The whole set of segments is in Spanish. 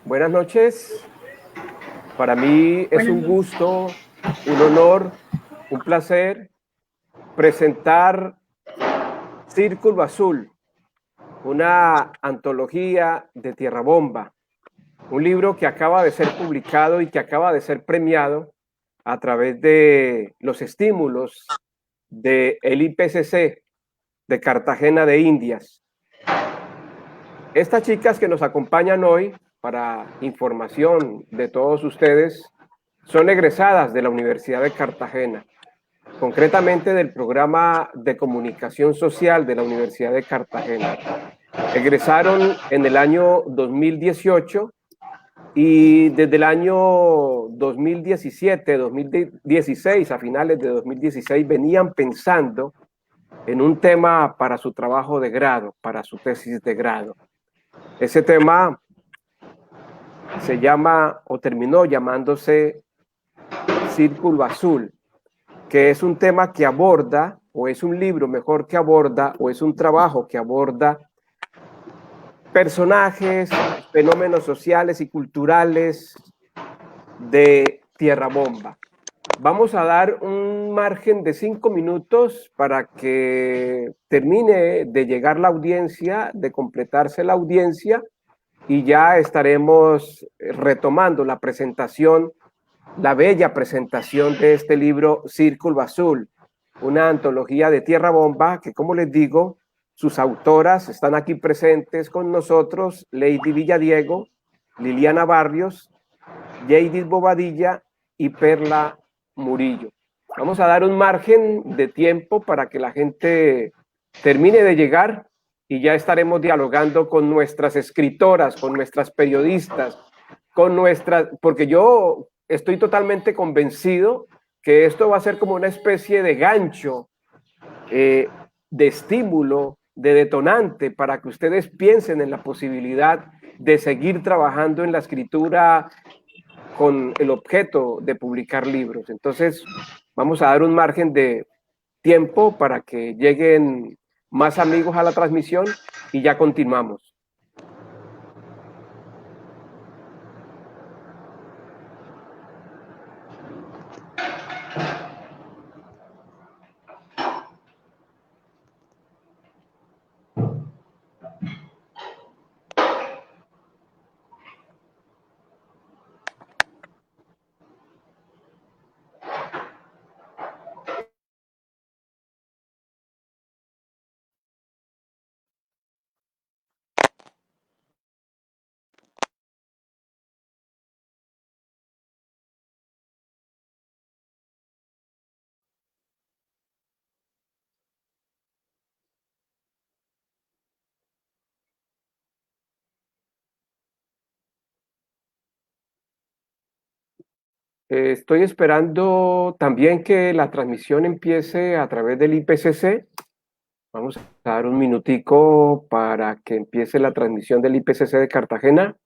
Buenas noches. Para mí es Buenas un noches. gusto, un honor, un placer presentar Círculo Azul, una antología de Tierra Bomba, un libro que acaba de ser publicado y que acaba de ser premiado a través de los estímulos del IPCC de Cartagena de Indias. Estas chicas que nos acompañan hoy para información de todos ustedes son egresadas de la Universidad de Cartagena, concretamente del programa de comunicación social de la Universidad de Cartagena. Egresaron en el año 2018 y desde el año 2017, 2016, a finales de 2016, venían pensando en un tema para su trabajo de grado, para su tesis de grado. Ese tema se llama o terminó llamándose Círculo Azul, que es un tema que aborda, o es un libro mejor que aborda, o es un trabajo que aborda personajes, fenómenos sociales y culturales de Tierra Bomba. Vamos a dar un margen de 5 minutos para que termine de llegar la audiencia, de completarse la audiencia, y ya estaremos retomando la presentación, la bella presentación de este libro Círculo Azul, una antología de Tierra Bomba que, como les digo, sus autoras están aquí presentes con nosotros: Lady Villadiego, Liliana Barrios, Yeidis Bobadilla y Perla Murillo. Vamos a dar un margen de tiempo para que la gente termine de llegar y ya estaremos dialogando con nuestras escritoras, con nuestras periodistas, con nuestras, porque yo estoy totalmente convencido que esto va a ser como una especie de gancho, de estímulo, de detonante para que ustedes piensen en la posibilidad de seguir trabajando en la escritura con el objeto de publicar libros. Entonces, vamos a dar un margen de tiempo para que lleguen más amigos a la transmisión y ya continuamos. Estoy esperando también que la transmisión empiece a través del IPCC. Vamos a dar un minutico para que empiece la transmisión del IPCC de Cartagena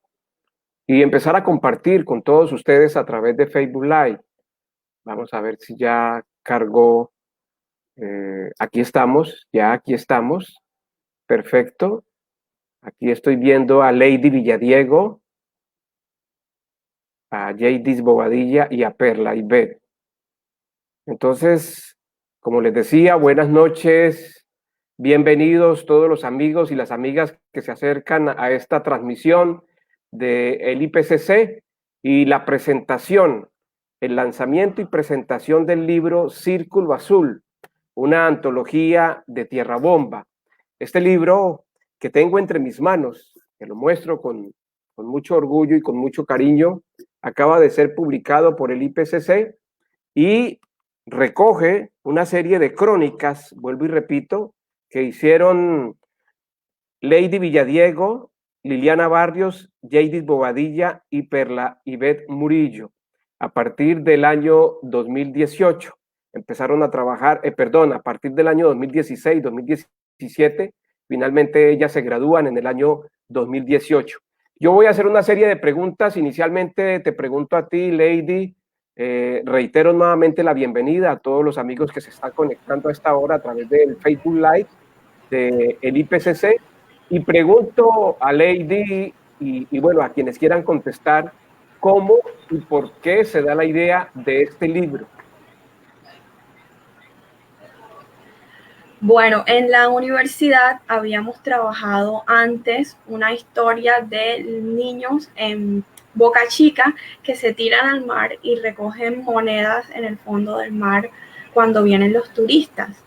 y empezar a compartir con todos ustedes a través de Facebook Live. Vamos a ver si ya cargó. Aquí estamos, ya aquí estamos. Perfecto. Aquí estoy viendo a Lady Villadiego, a Yeidis Bobadilla y a Perla Ibet. Entonces, como les decía, buenas noches, bienvenidos todos los amigos y las amigas que se acercan a esta transmisión del IPCC y la presentación, el lanzamiento y presentación del libro Círculo Azul, una antología de Tierra Bomba. Este libro que tengo entre mis manos, que lo muestro con mucho orgullo y con mucho cariño, acaba de ser publicado por el IPCC y recoge una serie de crónicas, vuelvo y repito, que hicieron Lady Villadiego, Liliana Barrios, Yeidis Bobadilla y Perla Ibet Murillo. A partir del año 2018 empezaron a trabajar, a partir del año 2016, 2017, finalmente ellas se gradúan en el año 2018. Yo voy a hacer una serie de preguntas. Inicialmente te pregunto a ti, Lady. Reitero nuevamente la bienvenida a todos los amigos que se están conectando a esta hora a través del Facebook Live del IPCC y pregunto a Lady y bueno, a quienes quieran contestar, ¿cómo y por qué se da la idea de este libro? Bueno, en la universidad habíamos trabajado antes una historia de niños en Boca Chica que se tiran al mar y recogen monedas en el fondo del mar cuando vienen los turistas.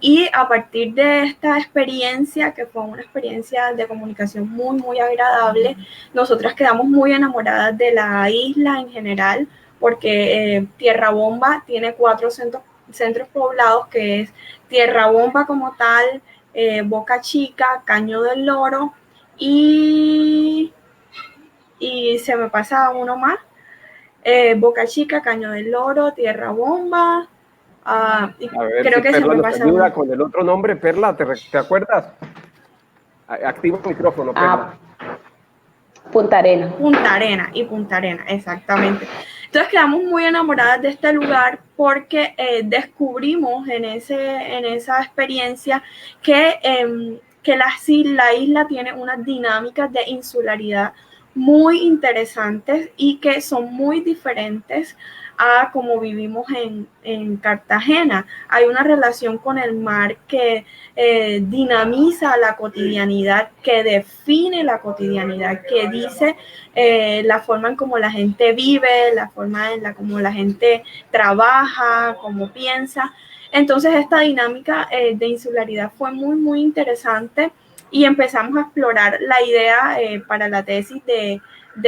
Y a partir de esta experiencia, que fue una experiencia de comunicación muy, muy agradable, nosotras quedamos muy enamoradas de la isla en general, porque Tierra Bomba tiene 4 centros poblados, que es Tierra Bomba como tal, Boca Chica, Caño del Loro y, y se me pasa uno más, Boca Chica, Caño del Loro, Tierra Bomba, y A ver creo si que se Perla me nos pasa ayuda uno. con el otro nombre. Perla, ¿te acuerdas? Activa el micrófono, Perla. Punta Arena. Punta Arena, exactamente. Entonces quedamos muy enamoradas de este lugar porque descubrimos en esa experiencia que la isla tiene unas dinámicas de insularidad muy interesantes y que son muy diferentes a como vivimos en Cartagena. Hay una relación con el mar que dinamiza la cotidianidad, que define la cotidianidad, que dice la forma en cómo la gente vive, la forma en la como la gente trabaja, cómo piensa. Entonces esta dinámica de insularidad fue muy, muy interesante y empezamos a explorar la idea para la tesis de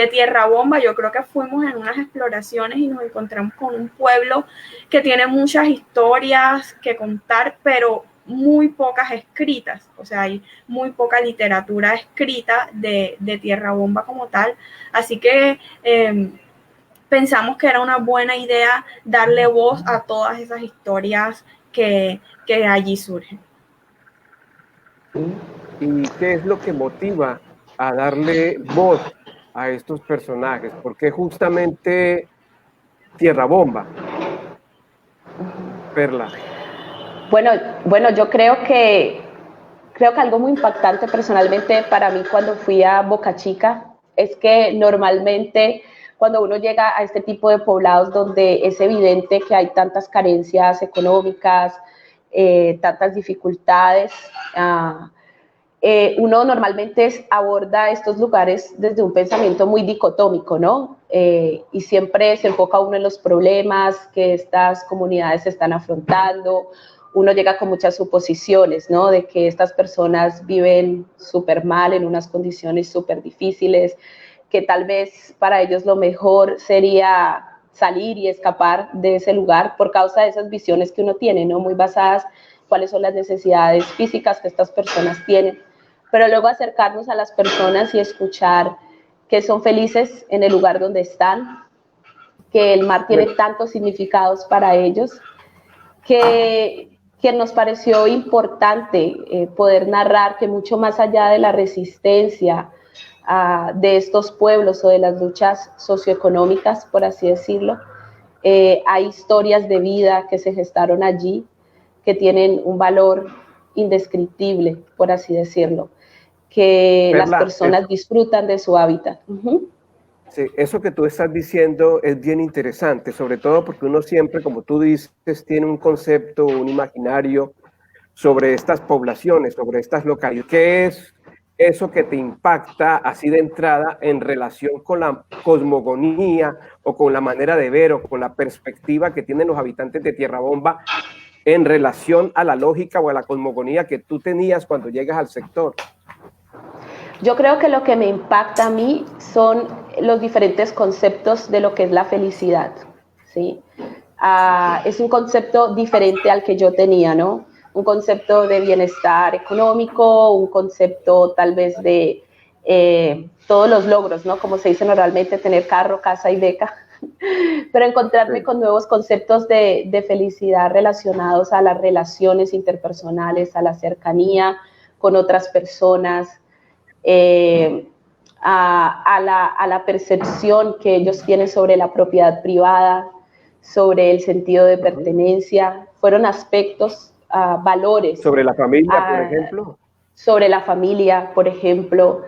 Tierra Bomba. Yo creo que fuimos en unas exploraciones y nos encontramos con un pueblo que tiene muchas historias que contar, pero muy pocas escritas, o sea, hay muy poca literatura escrita de Tierra Bomba como tal, así que pensamos que era una buena idea darle voz a todas esas historias que allí surgen. ¿Y qué es lo que motiva a darle voz a estos personajes? ¿Por qué justamente Tierra Bomba? Perla. Bueno, yo creo que algo muy impactante personalmente para mí cuando fui a Boca Chica es que normalmente cuando uno llega a este tipo de poblados donde es evidente que hay tantas carencias económicas, tantas dificultades, uno normalmente aborda estos lugares desde un pensamiento muy dicotómico, ¿no? Y siempre se enfoca uno en los problemas que estas comunidades están afrontando. Uno llega con muchas suposiciones, ¿no? De que estas personas viven súper mal, en unas condiciones súper difíciles, que tal vez para ellos lo mejor sería salir y escapar de ese lugar por causa de esas visiones que uno tiene, ¿no? Muy basadas en cuáles son las necesidades físicas que estas personas tienen. Pero luego acercarnos a las personas y escuchar que son felices en el lugar donde están, que el mar tiene tantos significados para ellos, que nos pareció importante poder narrar que mucho más allá de la resistencia de estos pueblos o de las luchas socioeconómicas, por así decirlo, hay historias de vida que se gestaron allí que tienen un valor indescriptible, por así decirlo, que Perla, las personas disfrutan de su hábitat. Sí, eso que tú estás diciendo es bien interesante, sobre todo porque uno siempre, como tú dices, tiene un concepto, un imaginario sobre estas poblaciones, sobre estas localidades. ¿Qué es eso que te impacta así de entrada en relación con la cosmogonía o con la manera de ver o con la perspectiva que tienen los habitantes de Tierra Bomba en relación a la lógica o a la cosmogonía que tú tenías cuando llegas al sector? Yo creo que lo que me impacta a mí son los diferentes conceptos de lo que es la felicidad, ¿sí? Es un concepto diferente al que yo tenía, ¿no? Un concepto de bienestar económico, un concepto tal vez de todos los logros, ¿no? Como se dice normalmente, tener carro, casa y beca. Pero encontrarme con nuevos conceptos de felicidad relacionados a las relaciones interpersonales, a la cercanía con otras personas, a la percepción que ellos tienen sobre la propiedad privada, sobre el sentido de pertenencia. Fueron aspectos, valores. ¿Sobre la familia, por ejemplo? Sobre la familia, por ejemplo,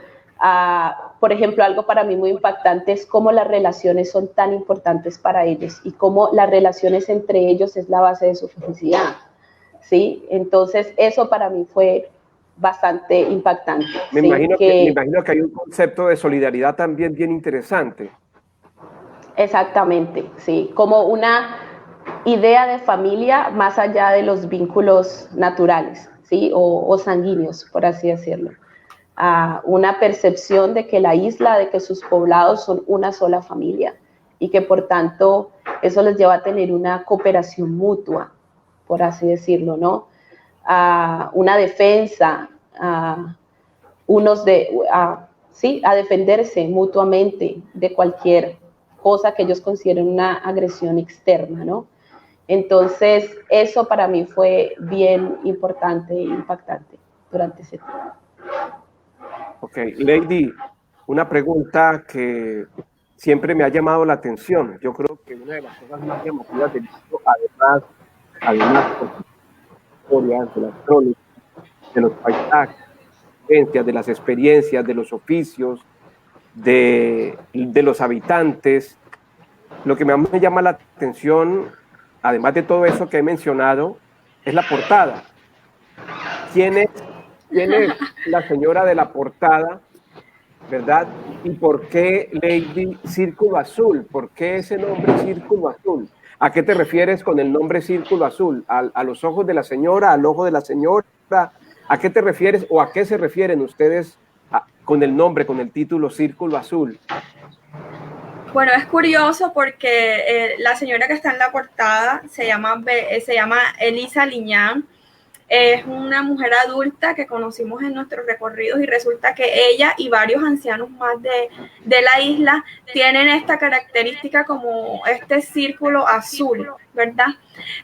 Por ejemplo, algo para mí muy impactante es cómo las relaciones son tan importantes para ellos y cómo las relaciones entre ellos es la base de su felicidad, ¿sí? Entonces, eso para mí fue bastante impactante. Me ¿sí? imagino me imagino que hay un concepto de solidaridad también bien interesante. Exactamente, sí, como una idea de familia más allá de los vínculos naturales, ¿sí? O sanguíneos, por así decirlo. Una percepción de que la isla, de que sus poblados son una sola familia y que por tanto eso les lleva a tener una cooperación mutua, por así decirlo, ¿no? Una defensa, sí, a defenderse mutuamente de cualquier cosa que ellos consideren una agresión externa, ¿no? Entonces, eso para mí fue bien importante e impactante durante ese tiempo. Ok, Lady, una pregunta que siempre me ha llamado la atención. Yo creo que una de las cosas más llamativas del libro, además de las historias, de las crónicas, de los paisajes, de las experiencias, de los oficios, de los habitantes, lo que más me llama la atención, además de todo eso que he mencionado, es la portada. ¿Quién es la señora de la portada, verdad? ¿Y por qué Lady Círculo Azul? ¿Por qué ese nombre Círculo Azul? ¿A qué te refieres con el nombre Círculo Azul? ¿A los ojos de la señora? ¿Al ojo de la señora? ¿A qué te refieres o a qué se refieren ustedes con el nombre, con el título Círculo Azul? Bueno, es curioso porque la señora que está en la portada se llama Elisa Liñán. Es una mujer adulta que conocimos en nuestros recorridos y resulta que ella y varios ancianos más de la isla tienen esta característica como este círculo azul, ¿verdad?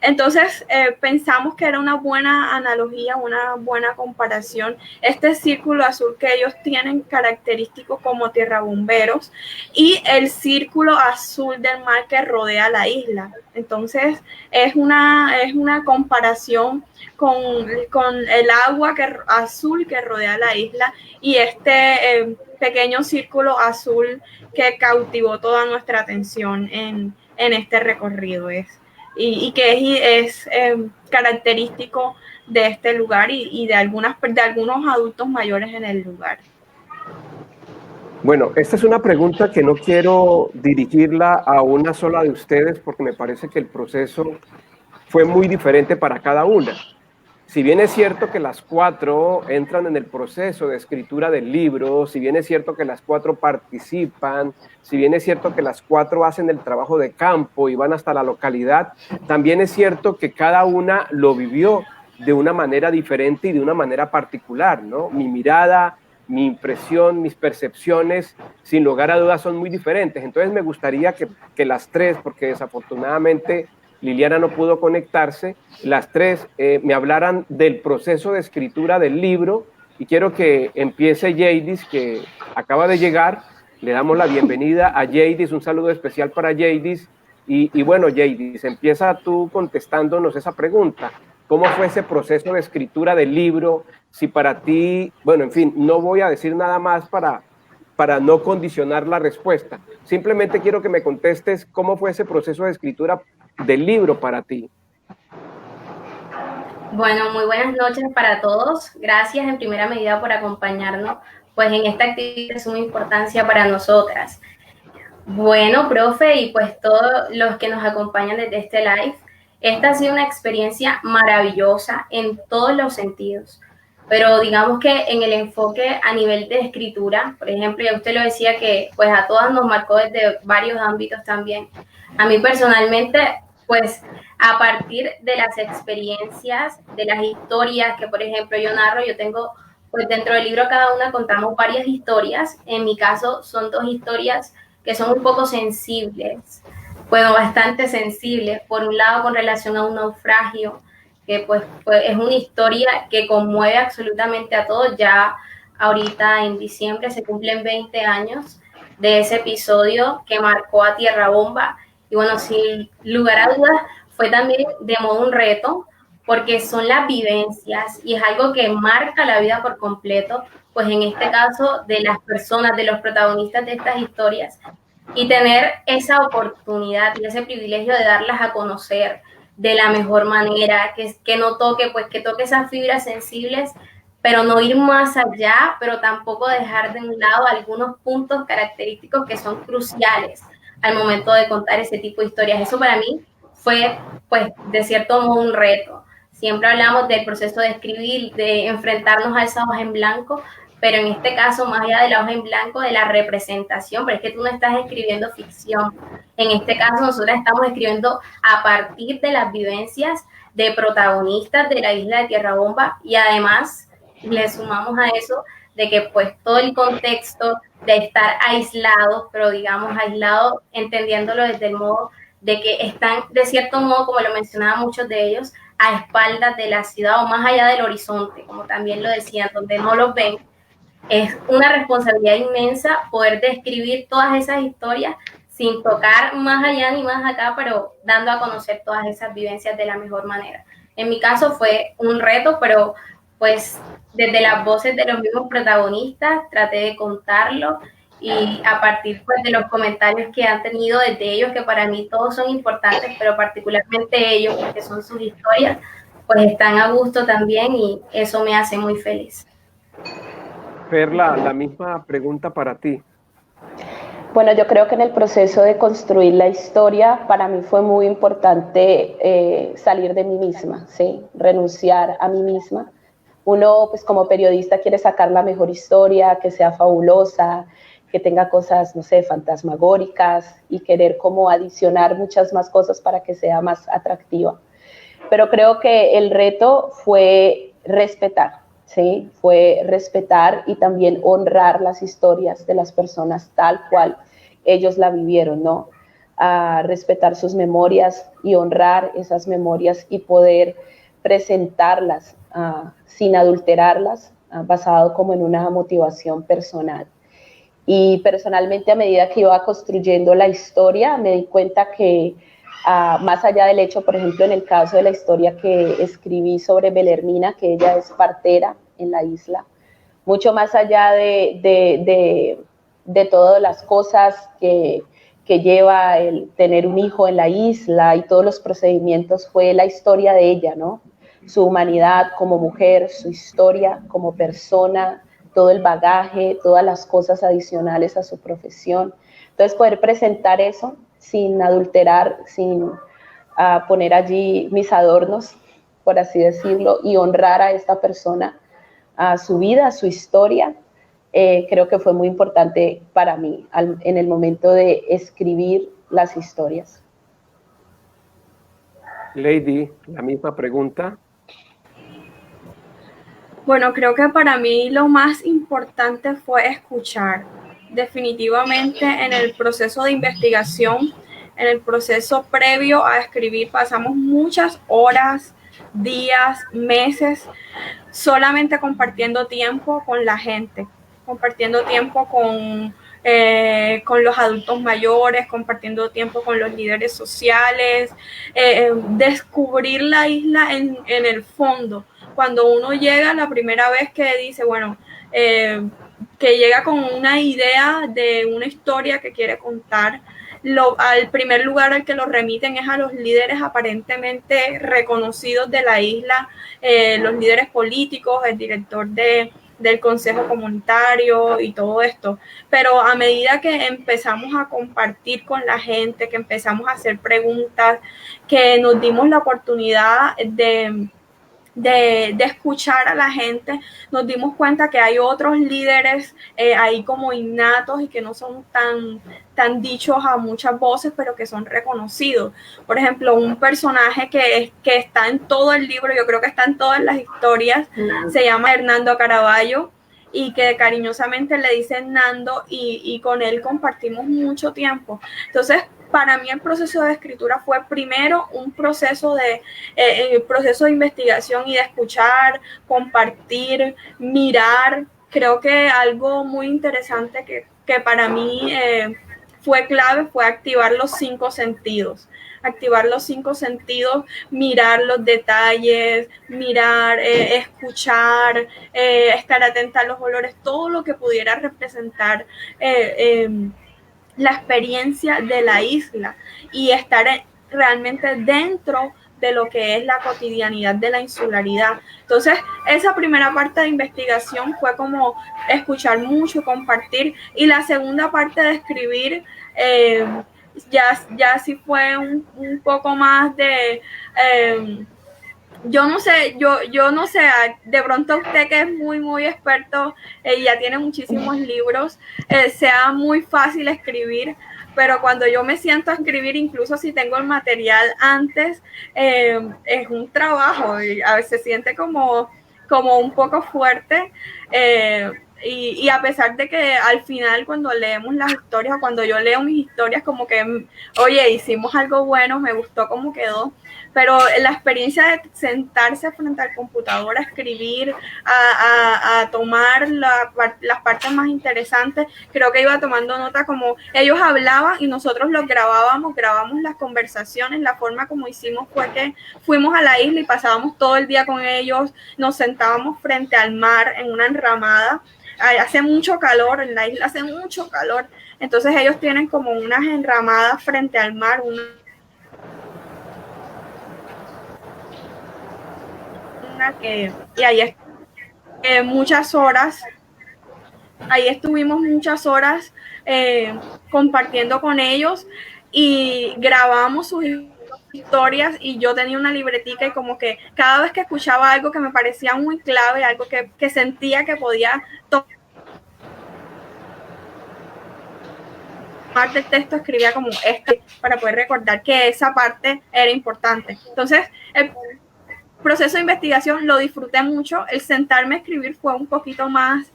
Entonces pensamos que era una buena analogía, una buena comparación, este círculo azul que ellos tienen característico como tierrabomberos y el círculo azul del mar que rodea la isla. Entonces es una comparación con el agua azul que rodea la isla y este pequeño círculo azul que cautivó toda nuestra atención en este recorrido y que es característico de este lugar y de algunos adultos mayores en el lugar. Bueno, esta es una pregunta que no quiero dirigirla a una sola de ustedes porque me parece que el proceso fue muy diferente para cada una. Si bien es cierto que las 4 entran en el proceso de escritura del libro, si bien es cierto que las 4 participan, si bien es cierto que las 4 hacen el trabajo de campo y van hasta la localidad, también es cierto que cada una lo vivió de una manera diferente y de una manera particular, ¿no? Mi mirada, mi impresión, mis percepciones, sin lugar a dudas, son muy diferentes. Entonces me gustaría que las 3, porque desafortunadamente Liliana no pudo conectarse, las 3 me hablaran del proceso de escritura del libro y quiero que empiece Yeidis, que acaba de llegar. Le damos la bienvenida a Yeidis, un saludo especial para Yeidis y bueno, Yeidis, empieza tú contestándonos esa pregunta. ¿Cómo fue ese proceso de escritura del libro? Si para ti, bueno, en fin, no voy a decir nada más para no condicionar la respuesta. Simplemente quiero que me contestes cómo fue ese proceso de escritura del libro para ti. Bueno, muy buenas noches para todos. Gracias en primera medida por acompañarnos pues en esta actividad de suma importancia para nosotras. Bueno, profe, y pues todos los que nos acompañan desde este live, esta ha sido una experiencia maravillosa en todos los sentidos. Pero digamos que en el enfoque a nivel de escritura, por ejemplo, ya usted lo decía que pues a todas nos marcó desde varios ámbitos también. A mí personalmente, pues a partir de las experiencias, de las historias que por ejemplo yo narro, yo tengo, pues dentro del libro cada una contamos varias historias. En mi caso son 2 historias que son un poco sensibles, bueno, bastante sensibles. Por un lado con relación a un naufragio, que pues es una historia que conmueve absolutamente a todos. Ya ahorita en diciembre se cumplen 20 años de ese episodio que marcó a Tierra Bomba y bueno, sin lugar a dudas fue también de modo un reto porque son las vivencias y es algo que marca la vida por completo, pues en este caso de las personas, de los protagonistas de estas historias, y tener esa oportunidad y ese privilegio de darlas a conocer de la mejor manera, que no toque, pues que toque esas fibras sensibles, pero no ir más allá, pero tampoco dejar de un lado algunos puntos característicos que son cruciales al momento de contar ese tipo de historias. Eso para mí fue, pues, de cierto modo un reto. Siempre hablamos del proceso de escribir, de enfrentarnos a esa hoja en blanco, pero en este caso, más allá de la hoja en blanco, de la representación, pero es que tú no estás escribiendo ficción. En este caso, nosotros estamos escribiendo a partir de las vivencias de protagonistas de la isla de Tierra Bomba y además le sumamos a eso de que pues todo el contexto de estar aislados, pero digamos aislados, entendiéndolo desde el modo de que están de cierto modo, como lo mencionaban muchos de ellos, a espaldas de la ciudad o más allá del horizonte, como también lo decían, donde no los ven. Es una responsabilidad inmensa poder describir todas esas historias sin tocar más allá ni más acá, pero dando a conocer todas esas vivencias de la mejor manera. En mi caso fue un reto, pero pues desde las voces de los mismos protagonistas traté de contarlo y a partir pues, de los comentarios que han tenido desde ellos, que para mí todos son importantes, pero particularmente ellos, porque son sus historias, pues están a gusto también y eso me hace muy feliz. Fer, la misma pregunta para ti. Bueno, yo creo que en el proceso de construir la historia, para mí fue muy importante salir de mí misma, ¿sí? Renunciar a mí misma. Uno, pues como periodista, quiere sacar la mejor historia, que sea fabulosa, que tenga cosas, no sé, fantasmagóricas y querer como adicionar muchas más cosas para que sea más atractiva. Pero creo que el reto fue respetar, ¿sí? Fue respetar y también honrar las historias de las personas tal cual ellos la vivieron, ¿no? A respetar sus memorias y honrar esas memorias y poder presentarlas sin adulterarlas, basado como en una motivación personal. Y personalmente, a medida que iba construyendo la historia, me di cuenta que más allá del hecho, por ejemplo, en el caso de la historia que escribí sobre Belermina, que ella es partera en la isla, mucho más allá de todas las cosas que lleva el tener un hijo en la isla y todos los procedimientos, fue la historia de ella, ¿no? Su humanidad como mujer, su historia como persona, todo el bagaje, todas las cosas adicionales a su profesión. Entonces, poder presentar eso sin adulterar, sin poner allí mis adornos, por así decirlo, y honrar a esta persona, a su vida, a su historia, creo que fue muy importante para mí en el momento de escribir las historias. Lady, la misma pregunta. Bueno, creo que para mí lo más importante fue escuchar. Definitivamente en el proceso de investigación, en el proceso previo a escribir, pasamos muchas horas, días, meses, solamente compartiendo tiempo con la gente, compartiendo tiempo con los adultos mayores, compartiendo tiempo con los líderes sociales, descubrir la isla en el fondo. Cuando uno llega la primera vez que dice, bueno, que llega con una idea de una historia que quiere contar, al primer lugar al que lo remiten es a los líderes aparentemente reconocidos de la isla, los líderes políticos, el director del Consejo Comunitario y todo esto. Pero a medida que empezamos a compartir con la gente, que empezamos a hacer preguntas, que nos dimos la oportunidad de escuchar a la gente, nos dimos cuenta que hay otros líderes ahí como innatos y que no son tan dichos a muchas voces, pero que son reconocidos. Por ejemplo, un personaje que está en todo el libro, yo creo que está en todas las historias, se llama Hernando Caraballo, y que cariñosamente le dicen Nando, y con él compartimos mucho tiempo. Entonces, para mí el proceso de escritura fue primero un proceso de investigación y de escuchar, compartir, mirar. Creo que algo muy interesante que para mí fue clave fue activar los 5 sentidos. activar los 5 sentidos, mirar los detalles, mirar, escuchar, estar atenta a los olores, todo lo que pudiera representar la experiencia de la isla y estar realmente dentro de lo que es la cotidianidad de la insularidad. Entonces, esa primera parte de investigación fue como escuchar mucho, compartir, y la segunda parte de escribir ya sí fue un poco más de... yo no sé, de pronto usted que es muy experto y ya tiene muchísimos libros, sea muy fácil escribir, pero cuando yo me siento a escribir, incluso si tengo el material antes, es un trabajo y a veces se siente como un poco fuerte. Y a pesar de que al final cuando leemos las historias o cuando yo leo mis historias, como que, oye, hicimos algo bueno, me gustó cómo quedó, pero la experiencia de sentarse frente al computador a escribir, a tomar las partes más interesantes, creo que iba tomando nota, como ellos hablaban y nosotros los grabamos las conversaciones. La forma como hicimos fue que fuimos a la isla y pasábamos todo el día con ellos, nos sentábamos frente al mar en una enramada. Hace mucho calor, en la isla hace mucho calor, entonces ellos tienen como unas enramadas frente al mar, y ahí muchas horas, ahí estuvimos muchas horas compartiendo con ellos y grabamos sus historias, y yo tenía una libretica y como que cada vez que escuchaba algo que me parecía muy clave, algo que sentía que podía tomar del texto, escribía como para poder recordar que esa parte era importante. Entonces, el proceso de investigación lo disfruté mucho. El sentarme a escribir fue un poquito más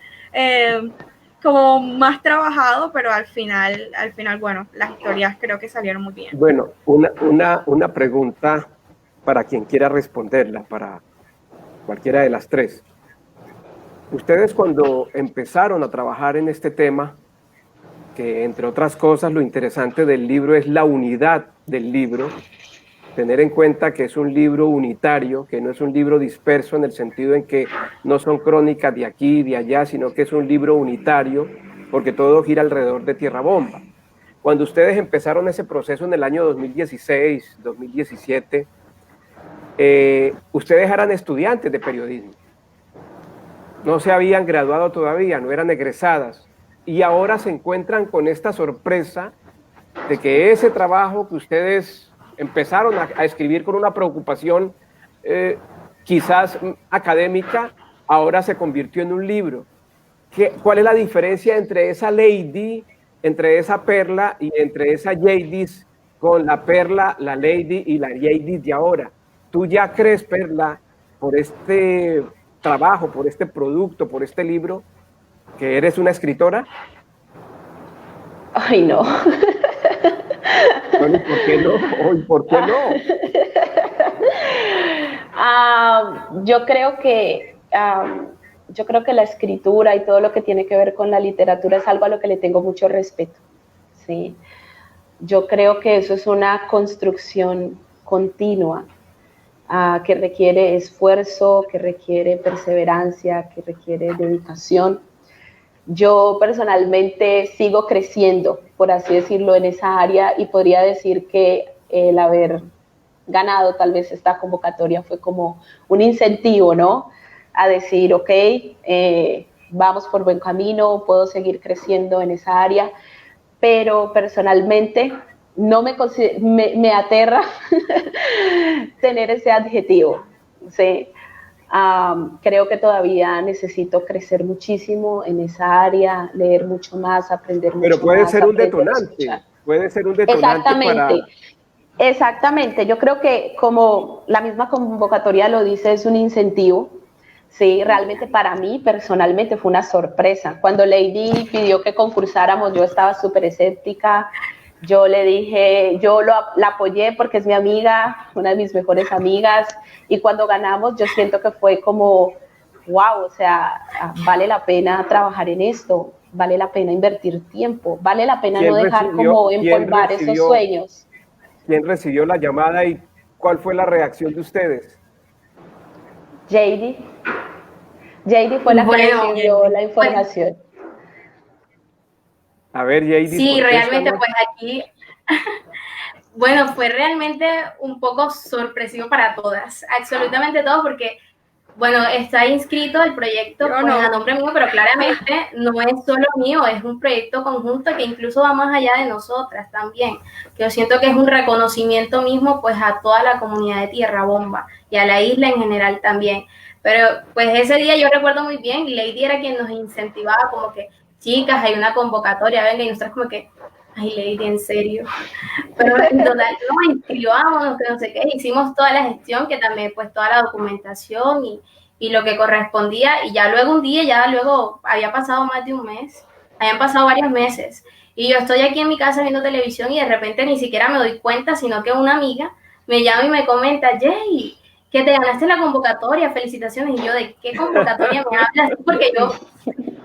como más trabajado, pero al final, bueno, las historias creo que salieron muy bien. Bueno, una pregunta para quien quiera responderla, para cualquiera de las tres. Ustedes cuando empezaron a trabajar en este tema, que entre otras cosas lo interesante del libro es la unidad del libro, tener en cuenta que es un libro unitario, que no es un libro disperso en el sentido en que no son crónicas de aquí y de allá, sino que es un libro unitario, porque todo gira alrededor de Tierra Bomba. Cuando ustedes empezaron ese proceso en el año 2016, 2017, ustedes eran estudiantes de periodismo, no se habían graduado todavía, no eran egresadas, y ahora se encuentran con esta sorpresa de que ese trabajo que ustedes empezaron a escribir con una preocupación quizás académica, ahora se convirtió en un libro. ¿Cuál es la diferencia entre esa Lady, entre esa Perla y entre esa Jadis con la Perla, la Lady y la Jadis de ahora? ¿Tú ya crees, Perla, por este trabajo, por este producto, por este libro, que eres una escritora? Ay, no. Bueno, ¿y por qué no? ¿Y por qué no? Yo creo que la escritura y todo lo que tiene que ver con la literatura es algo a lo que le tengo mucho respeto, ¿sí? Yo creo que eso es una construcción continua que requiere esfuerzo, que requiere perseverancia, que requiere dedicación. Yo personalmente sigo creciendo, por así decirlo, en esa área, y podría decir que el haber ganado tal vez esta convocatoria fue como un incentivo, ¿no? A decir, ok, vamos por buen camino, puedo seguir creciendo en esa área, pero personalmente no me aterra tener ese adjetivo, ¿sí? Creo que todavía necesito crecer muchísimo en esa área, leer mucho más, aprender mucho más. Pero puede ser un detonante, puede ser un detonante. Exactamente, yo creo que como la misma convocatoria lo dice, es un incentivo. Sí, realmente para mí personalmente fue una sorpresa. Cuando Lady pidió que concursáramos, yo estaba súper escéptica. Yo le dije, la apoyé porque es mi amiga, una de mis mejores amigas, y cuando ganamos yo siento que fue como, wow, o sea, vale la pena trabajar en esto, vale la pena invertir tiempo, vale la pena no dejar como empolvar esos sueños. ¿Quién recibió la llamada y cuál fue la reacción de ustedes? JD fue la que recibió la información. A ver, JD. Sí, realmente pues aquí, bueno, fue realmente un poco sorpresivo para todas, absolutamente todos, porque, bueno, está inscrito el proyecto pues, a nombre mío, pero claramente no es solo mío, es un proyecto conjunto que incluso va más allá de nosotras también. Yo siento que es un reconocimiento mismo pues a toda la comunidad de Tierra Bomba y a la isla en general también. Pero pues ese día yo recuerdo muy bien, Lady era quien nos incentivaba como que, chicas, hay una convocatoria, venga, y nosotros como que, ay, Lady, en serio. Pero en total, no, inscribámonos, que no sé qué, hicimos toda la gestión, que también pues toda la documentación y lo que correspondía, y ya luego un día, ya luego había pasado más de un mes, habían pasado varios meses, y yo estoy aquí en mi casa viendo televisión y de repente ni siquiera me doy cuenta, sino que una amiga me llama y me comenta, Jay, que te ganaste la convocatoria, felicitaciones, y yo, ¿de qué convocatoria me hablas? Porque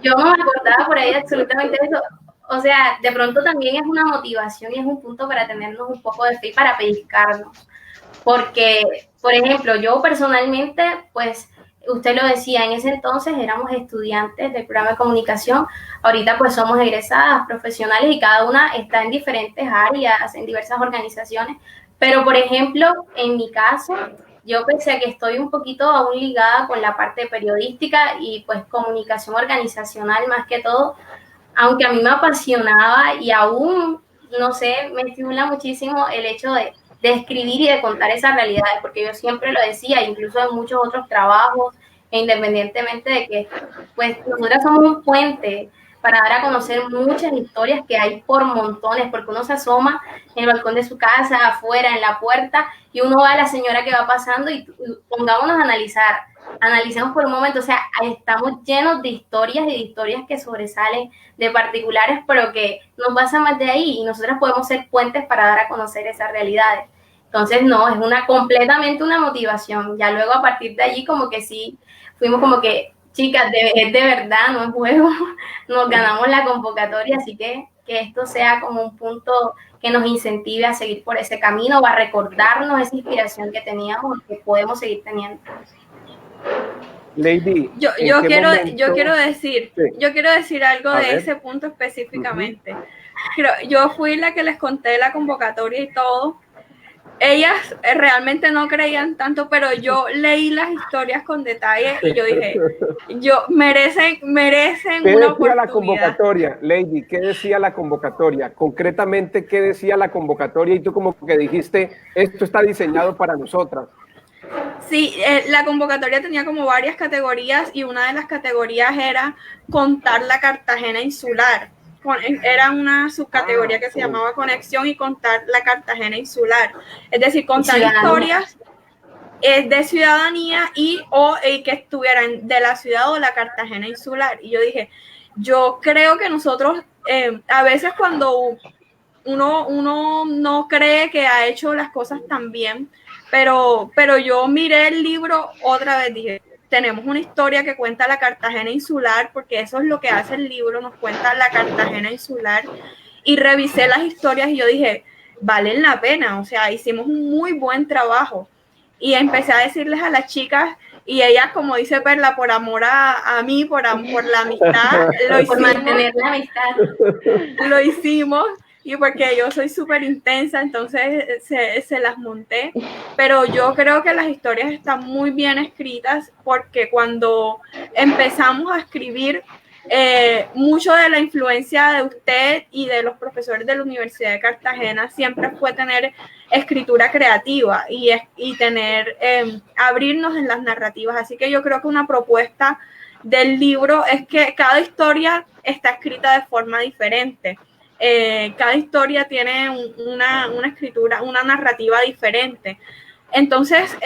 yo no me acordaba por ahí absolutamente eso. O sea, de pronto también es una motivación y es un punto para tenernos un poco de fe y para pellizcarnos. Porque, por ejemplo, yo personalmente, pues, usted lo decía, en ese entonces éramos estudiantes del programa de comunicación, ahorita pues somos egresadas, profesionales y cada una está en diferentes áreas, en diversas organizaciones. Pero, por ejemplo, en mi caso, yo pese a que estoy un poquito aún ligada con la parte periodística y pues comunicación organizacional más que todo, aunque a mí me apasionaba y aún, no sé, me estimula muchísimo el hecho de escribir y de contar esas realidades, porque yo siempre lo decía, incluso en muchos otros trabajos, e independientemente de que pues nosotras somos un puente para dar a conocer muchas historias que hay por montones, porque uno se asoma en el balcón de su casa, afuera, en la puerta, y uno va a la señora que va pasando y pongámonos a analizar, analicemos por un momento, o sea, estamos llenos de historias y de historias que sobresalen de particulares, pero que no pasan más de ahí, y nosotras podemos ser puentes para dar a conocer esas realidades. Entonces, no, es completamente una motivación. Ya luego a partir de allí como que sí, fuimos como que, chicas, es de verdad, no es juego, nos ganamos la convocatoria, así que esto sea como un punto que nos incentive a seguir por ese camino o a recordarnos esa inspiración que teníamos y que podemos seguir teniendo. Lady, yo quiero decir algo de ese punto específicamente. Yo fui la que les conté la convocatoria y todo. Ellas realmente no creían tanto, pero yo leí las historias con detalle y yo dije, merecen una oportunidad. ¿Qué decía la convocatoria, Lady? ¿Qué decía la convocatoria? Concretamente, ¿qué decía la convocatoria? Y tú como que dijiste, esto está diseñado para nosotras. Sí, la convocatoria tenía como varias categorías y una de las categorías era contar la Cartagena insular. Era una subcategoría que se llamaba conexión y contar la Cartagena insular. Es decir, contar historias de ciudadanía y que estuvieran de la ciudad o la Cartagena insular. Y yo dije, yo creo que nosotros, a veces cuando uno no cree que ha hecho las cosas tan bien, pero yo miré el libro otra vez, dije, tenemos una historia que cuenta la Cartagena insular, porque eso es lo que hace el libro, nos cuenta la Cartagena insular, y revisé las historias y yo dije, valen la pena, o sea, hicimos un muy buen trabajo. Y empecé a decirles a las chicas, y ellas, como dice Perla, por amor a mí, por la amistad, lo hicimos. Por mantener la amistad. Lo hicimos. Y porque yo soy súper intensa, entonces se las monté. Pero yo creo que las historias están muy bien escritas porque cuando empezamos a escribir, mucho de la influencia de usted y de los profesores de la Universidad de Cartagena siempre fue tener escritura creativa y tener, abrirnos en las narrativas. Así que yo creo que una propuesta del libro es que cada historia está escrita de forma diferente. Cada historia tiene una escritura, una narrativa diferente. Entonces,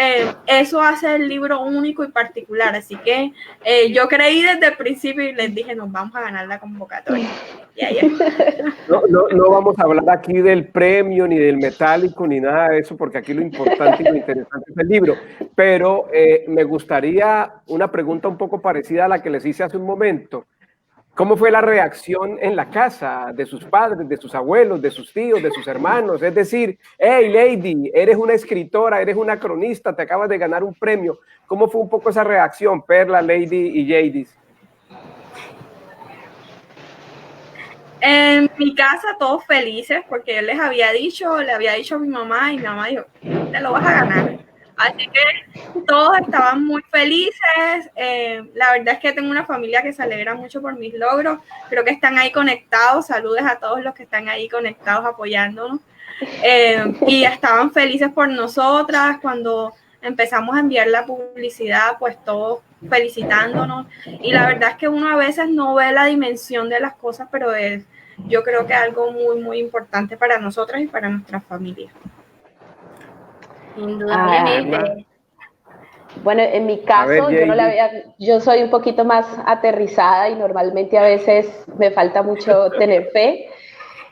eso hace el libro único y particular. Así que yo creí desde el principio y les dije, nos vamos a ganar la convocatoria. Y ahí no vamos a hablar aquí del premio, ni del metálico, ni nada de eso, porque aquí lo importante y lo interesante es el libro. Pero me gustaría una pregunta un poco parecida a la que les hice hace un momento. ¿Cómo fue la reacción en la casa de sus padres, de sus abuelos, de sus tíos, de sus hermanos? Es decir, hey, Lady, eres una escritora, eres una cronista, te acabas de ganar un premio. ¿Cómo fue un poco esa reacción, Perla, Lady y Jadis? En mi casa todos felices porque yo le había dicho a mi mamá y mi mamá dijo, te lo vas a ganar. Así que todos estaban muy felices. La verdad es que tengo una familia que se alegra mucho por mis logros. Creo que están ahí conectados. Saludos a todos los que están ahí conectados apoyándonos. Y estaban felices por nosotras. Cuando empezamos a enviar la publicidad, pues todos felicitándonos. Y la verdad es que uno a veces no ve la dimensión de las cosas, pero yo creo que es algo muy, muy importante para nosotras y para nuestra familia. Indudablemente. Bueno, en mi caso, yo soy un poquito más aterrizada y normalmente a veces me falta mucho tener fe.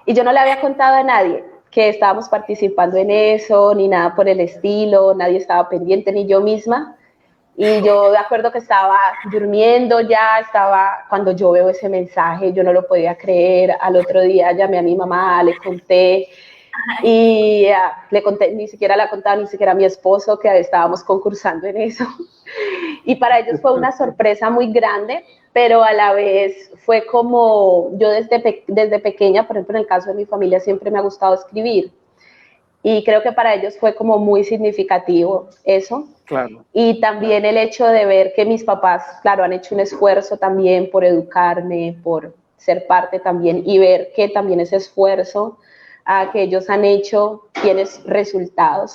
Y yo no le había contado a nadie que estábamos participando en eso, ni nada por el estilo, nadie estaba pendiente, ni yo misma. Y yo de acuerdo que estaba durmiendo cuando yo veo ese mensaje, yo no lo podía creer. Al otro día llamé a mi mamá, le conté, y le conté, ni siquiera le contaba ni siquiera a mi esposo que estábamos concursando en eso. Y para ellos fue una sorpresa muy grande, pero a la vez fue como, yo desde pequeña, por ejemplo, en el caso de mi familia, siempre me ha gustado escribir. Y creo que para ellos fue como muy significativo eso. Claro. Y también el hecho de ver que mis papás, claro, han hecho un esfuerzo también por educarme, por ser parte también, y ver que también ese esfuerzo que ellos han hecho tiene resultados.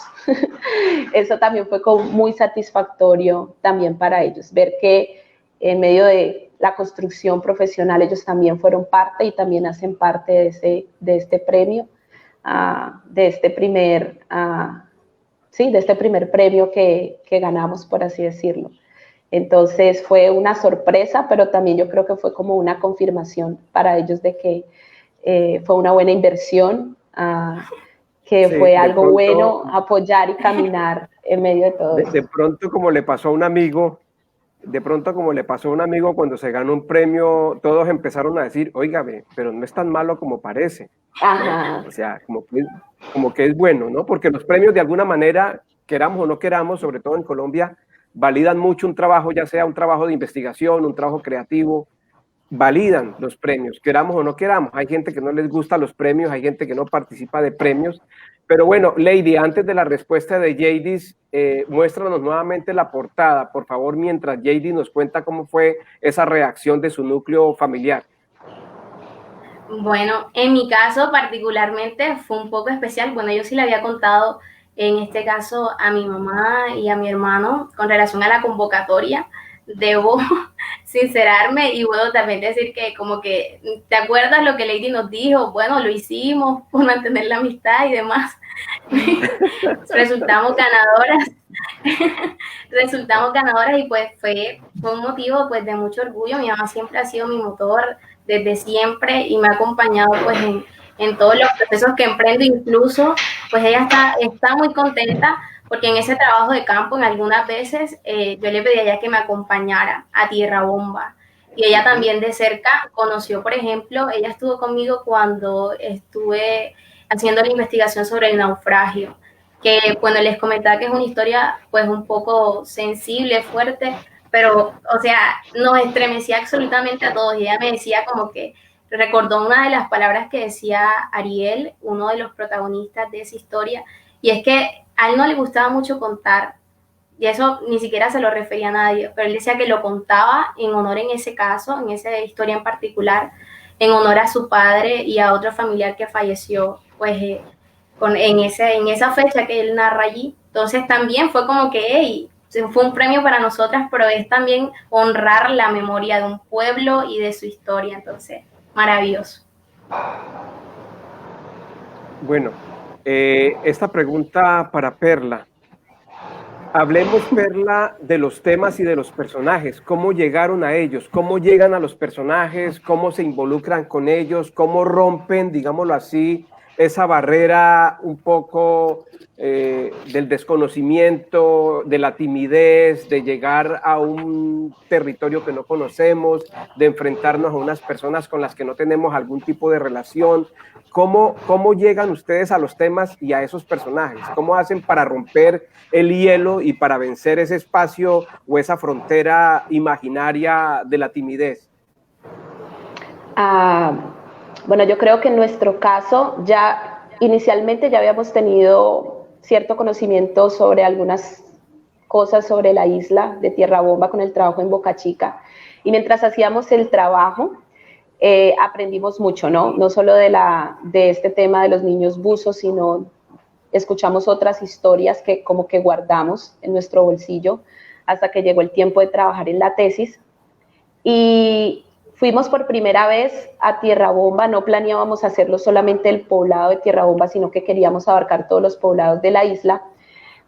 Eso también fue como muy satisfactorio también para ellos, ver que en medio de la construcción profesional ellos también fueron parte y también hacen parte de este premio. De este primer premio que ganamos, por así decirlo. Entonces fue una sorpresa, pero también yo creo que fue como una confirmación para ellos de que fue una buena inversión, que sí, fue algo pronto, bueno apoyar y caminar en medio de todo eso. De pronto, como le pasó a un amigo, cuando se ganó un premio, todos empezaron a decir, óigame, pero no es tan malo como parece. Ajá. O sea, como que es bueno, ¿no? Porque los premios de alguna manera, queramos o no queramos, sobre todo en Colombia, validan mucho un trabajo, ya sea un trabajo de investigación, un trabajo creativo, validan los premios, queramos o no queramos. Hay gente que no les gusta los premios, hay gente que no participa de premios. Pero bueno, Lady, antes de la respuesta de Jadis, muéstranos nuevamente la portada, por favor, mientras Jadis nos cuenta cómo fue esa reacción de su núcleo familiar. Bueno, en mi caso particularmente fue un poco especial. Bueno, yo sí le había contado en este caso a mi mamá y a mi hermano con relación a la convocatoria. Debo sincerarme y puedo también decir que como que, ¿te acuerdas lo que Lady nos dijo? Bueno, lo hicimos por mantener la amistad y demás. Resultamos ganadoras y pues fue un motivo pues de mucho orgullo. Mi mamá siempre ha sido mi motor desde siempre y me ha acompañado pues en todos los procesos que emprendo. Incluso pues ella está muy contenta porque en ese trabajo de campo en algunas veces yo le pedí a ella que me acompañara a Tierra Bomba y ella también de cerca conoció, por ejemplo, ella estuvo conmigo cuando estuve haciendo la investigación sobre el naufragio, que bueno, les comentaba que es una historia pues un poco sensible, fuerte, pero o sea, nos estremecía absolutamente a todos y ella me decía como que recordó una de las palabras que decía Ariel, uno de los protagonistas de esa historia, y es que a él no le gustaba mucho contar, y eso ni siquiera se lo refería a nadie, pero él decía que lo contaba en honor en ese caso, en esa historia en particular, en honor a su padre y a otro familiar que falleció, pues en esa fecha que él narra allí. Entonces también fue como que, hey, fue un premio para nosotras, pero es también honrar la memoria de un pueblo y de su historia, entonces, maravilloso. Bueno, esta pregunta para Perla. Hablemos, Perla, de los temas y de los personajes. ¿Cómo llegaron a ellos? ¿Cómo llegan a los personajes? ¿Cómo se involucran con ellos? ¿Cómo rompen, digámoslo así, esa barrera un poco del desconocimiento, de la timidez, de llegar a un territorio que no conocemos, de enfrentarnos a unas personas con las que no tenemos algún tipo de relación? ¿Cómo llegan ustedes a los temas y a esos personajes? ¿Cómo hacen para romper el hielo y para vencer ese espacio o esa frontera imaginaria de la timidez? Bueno, yo creo que en nuestro caso inicialmente ya habíamos tenido cierto conocimiento sobre algunas cosas sobre la isla de Tierra Bomba con el trabajo en Boca Chica, y mientras hacíamos el trabajo aprendimos mucho, ¿no? No solo de este tema de los niños buzos, sino escuchamos otras historias que como que guardamos en nuestro bolsillo hasta que llegó el tiempo de trabajar en la tesis. Y fuimos por primera vez a Tierra Bomba. No planeábamos hacerlo solamente el poblado de Tierra Bomba, sino que queríamos abarcar todos los poblados de la isla,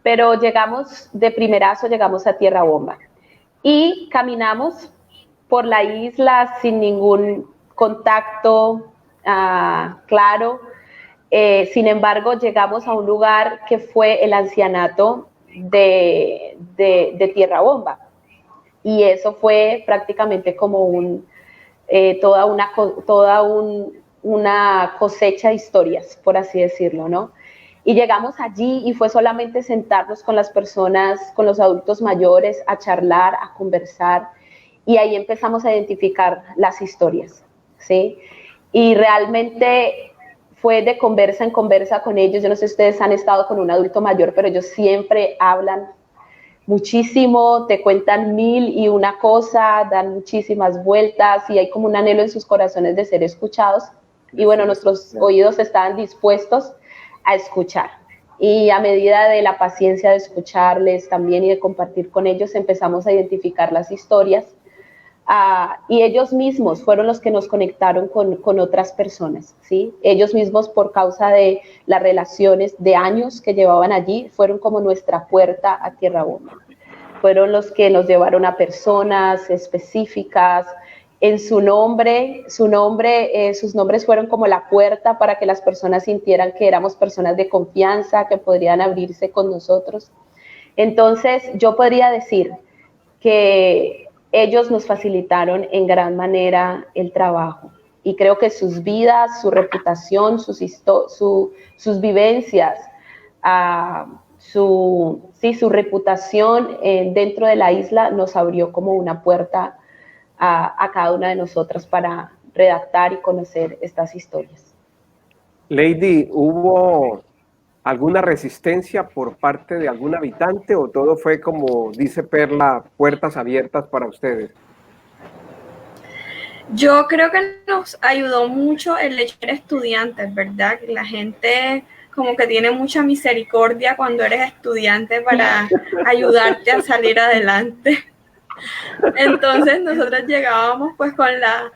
pero llegamos de primerazo, llegamos a Tierra Bomba y caminamos por la isla sin ningún contacto claro. Sin embargo, llegamos a un lugar que fue el ancianato de Tierra Bomba, y eso fue prácticamente como toda una cosecha de historias, por así decirlo, ¿no? Y llegamos allí y fue solamente sentarnos con las personas, con los adultos mayores, a charlar, a conversar, y ahí empezamos a identificar las historias, ¿sí? Y realmente fue de conversa en conversa con ellos. Yo no sé si ustedes han estado con un adulto mayor, pero ellos siempre hablan muchísimo, te cuentan mil y una cosa, dan muchísimas vueltas y hay como un anhelo en sus corazones de ser escuchados. Y bueno, nuestros oídos estaban dispuestos a escuchar. Y a medida de la paciencia de escucharles también y de compartir con ellos, empezamos a identificar las historias. Y ellos mismos fueron los que nos conectaron con otras personas, ¿sí? Ellos mismos, por causa de las relaciones de años que llevaban allí, fueron como nuestra puerta a Tierra Bomba. Fueron los que nos llevaron a personas específicas. En sus nombres fueron como la puerta para que las personas sintieran que éramos personas de confianza, que podrían abrirse con nosotros. Entonces, yo podría decir que ellos nos facilitaron en gran manera el trabajo, y creo que sus vidas, su reputación, sus vivencias, su reputación dentro de la isla nos abrió como una puerta a cada una de nosotras para redactar y conocer estas historias. Lady, ¿hubo alguna resistencia por parte de algún habitante o todo fue, como dice Perla, puertas abiertas para ustedes? Yo creo que nos ayudó mucho el hecho de ser estudiantes, ¿verdad? La gente como que tiene mucha misericordia cuando eres estudiante para ayudarte a salir adelante. Entonces nosotros llegábamos pues con la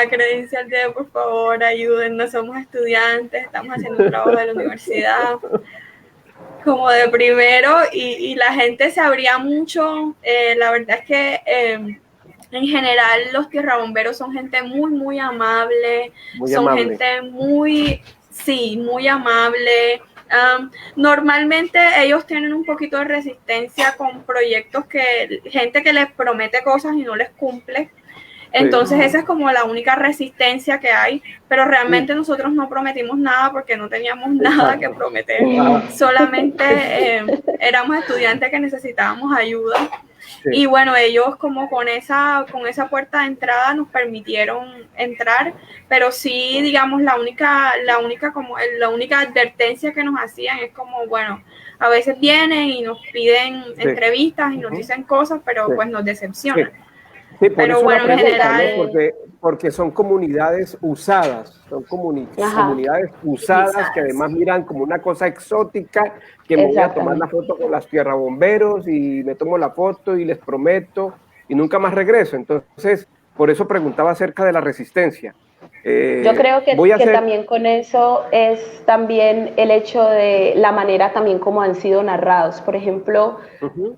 credencial de por favor ayúdennos, somos estudiantes, estamos haciendo un trabajo de la universidad, como de primero, y la gente se abría mucho. La verdad es que en general los tierrabomberos son gente muy, muy amable, gente muy amable. Normalmente ellos tienen un poquito de resistencia con proyectos gente que les promete cosas y no les cumple. Entonces esa es como la única resistencia que hay, pero realmente nosotros no prometimos nada porque no teníamos nada que prometer. Solamente éramos estudiantes que necesitábamos ayuda. Y bueno, ellos como con esa puerta de entrada nos permitieron entrar, pero sí, digamos, la única advertencia que nos hacían es como, bueno, a veces vienen y nos piden entrevistas y nos dicen cosas, pero pues nos decepcionan. Sí, pero bueno, en general, ¿no? Porque son comunidades usadas, comunidades usadas que además miran como una cosa exótica, que me voy a tomar la foto con las tierrabomberos y me tomo la foto y les prometo y nunca más regreso. Entonces, por eso preguntaba acerca de la resistencia. Yo creo que también con eso es también el hecho de la manera también como han sido narrados. Por ejemplo,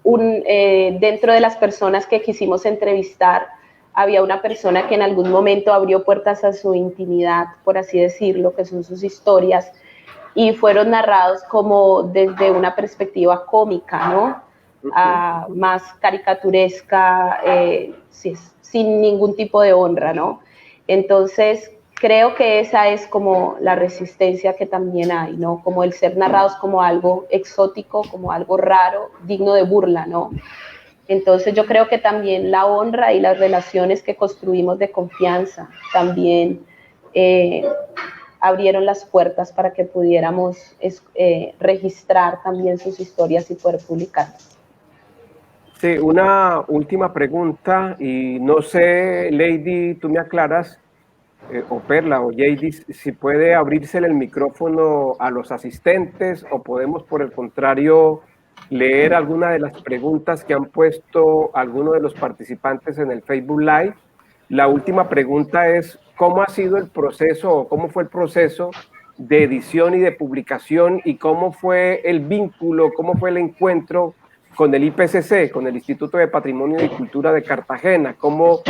dentro de las personas que quisimos entrevistar, había una persona que en algún momento abrió puertas a su intimidad, por así decirlo, que son sus historias, y fueron narrados como desde una perspectiva cómica, ¿no? Más caricaturesca, sin ningún tipo de honra, ¿no? Entonces, creo que esa es como la resistencia que también hay, ¿no? Como el ser narrados como algo exótico, como algo raro, digno de burla, ¿no? Entonces yo creo que también la honra y las relaciones que construimos de confianza también abrieron las puertas para que pudiéramos registrar también sus historias y poder publicarlas. Sí, una última pregunta, y no sé, Lady, tú me aclaras, o Perla o Jadis, si puede abrirse el micrófono a los asistentes o podemos, por el contrario, leer alguna de las preguntas que han puesto algunos de los participantes en el Facebook Live. La última pregunta es, ¿cómo ha sido el proceso o cómo fue el proceso de edición y de publicación y cómo fue el vínculo, cómo fue el encuentro con el IPCC, con el Instituto de Patrimonio y Cultura de Cartagena? ¿Cómo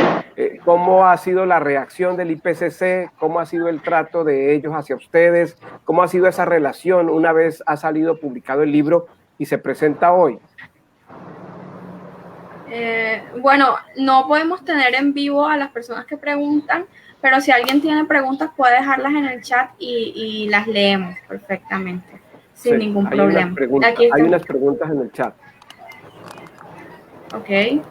ha sido la reacción del IPCC? ¿Cómo ha sido el trato de ellos hacia ustedes? ¿Cómo ha sido esa relación una vez ha salido publicado el libro y se presenta hoy? Bueno, no podemos tener en vivo a las personas que preguntan, pero si alguien tiene preguntas puede dejarlas en el chat y las leemos perfectamente, sin ningún problema. Hay unas preguntas en el chat. Ok.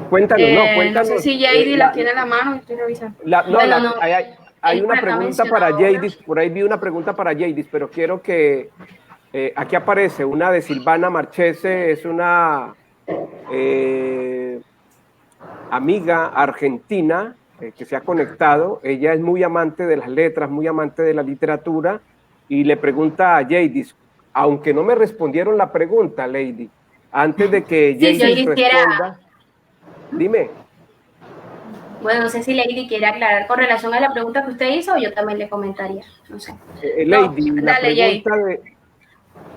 Cuéntanos, cuéntanos. No sé si Jadis la tiene en la mano, estoy revisando. Hay una pregunta para Jadis, por ahí vi una pregunta para Jadis, pero quiero que aquí aparece una de Silvana Marchese, es una amiga argentina que se ha conectado. Ella es muy amante de las letras, muy amante de la literatura, y le pregunta a Jadis, aunque no me respondieron la pregunta, Lady, antes de que Jadis responda, dime. Bueno, no sé si Lady quiere aclarar con relación a la pregunta que usted hizo o yo también le comentaría, no sé. Lady, la pregunta de...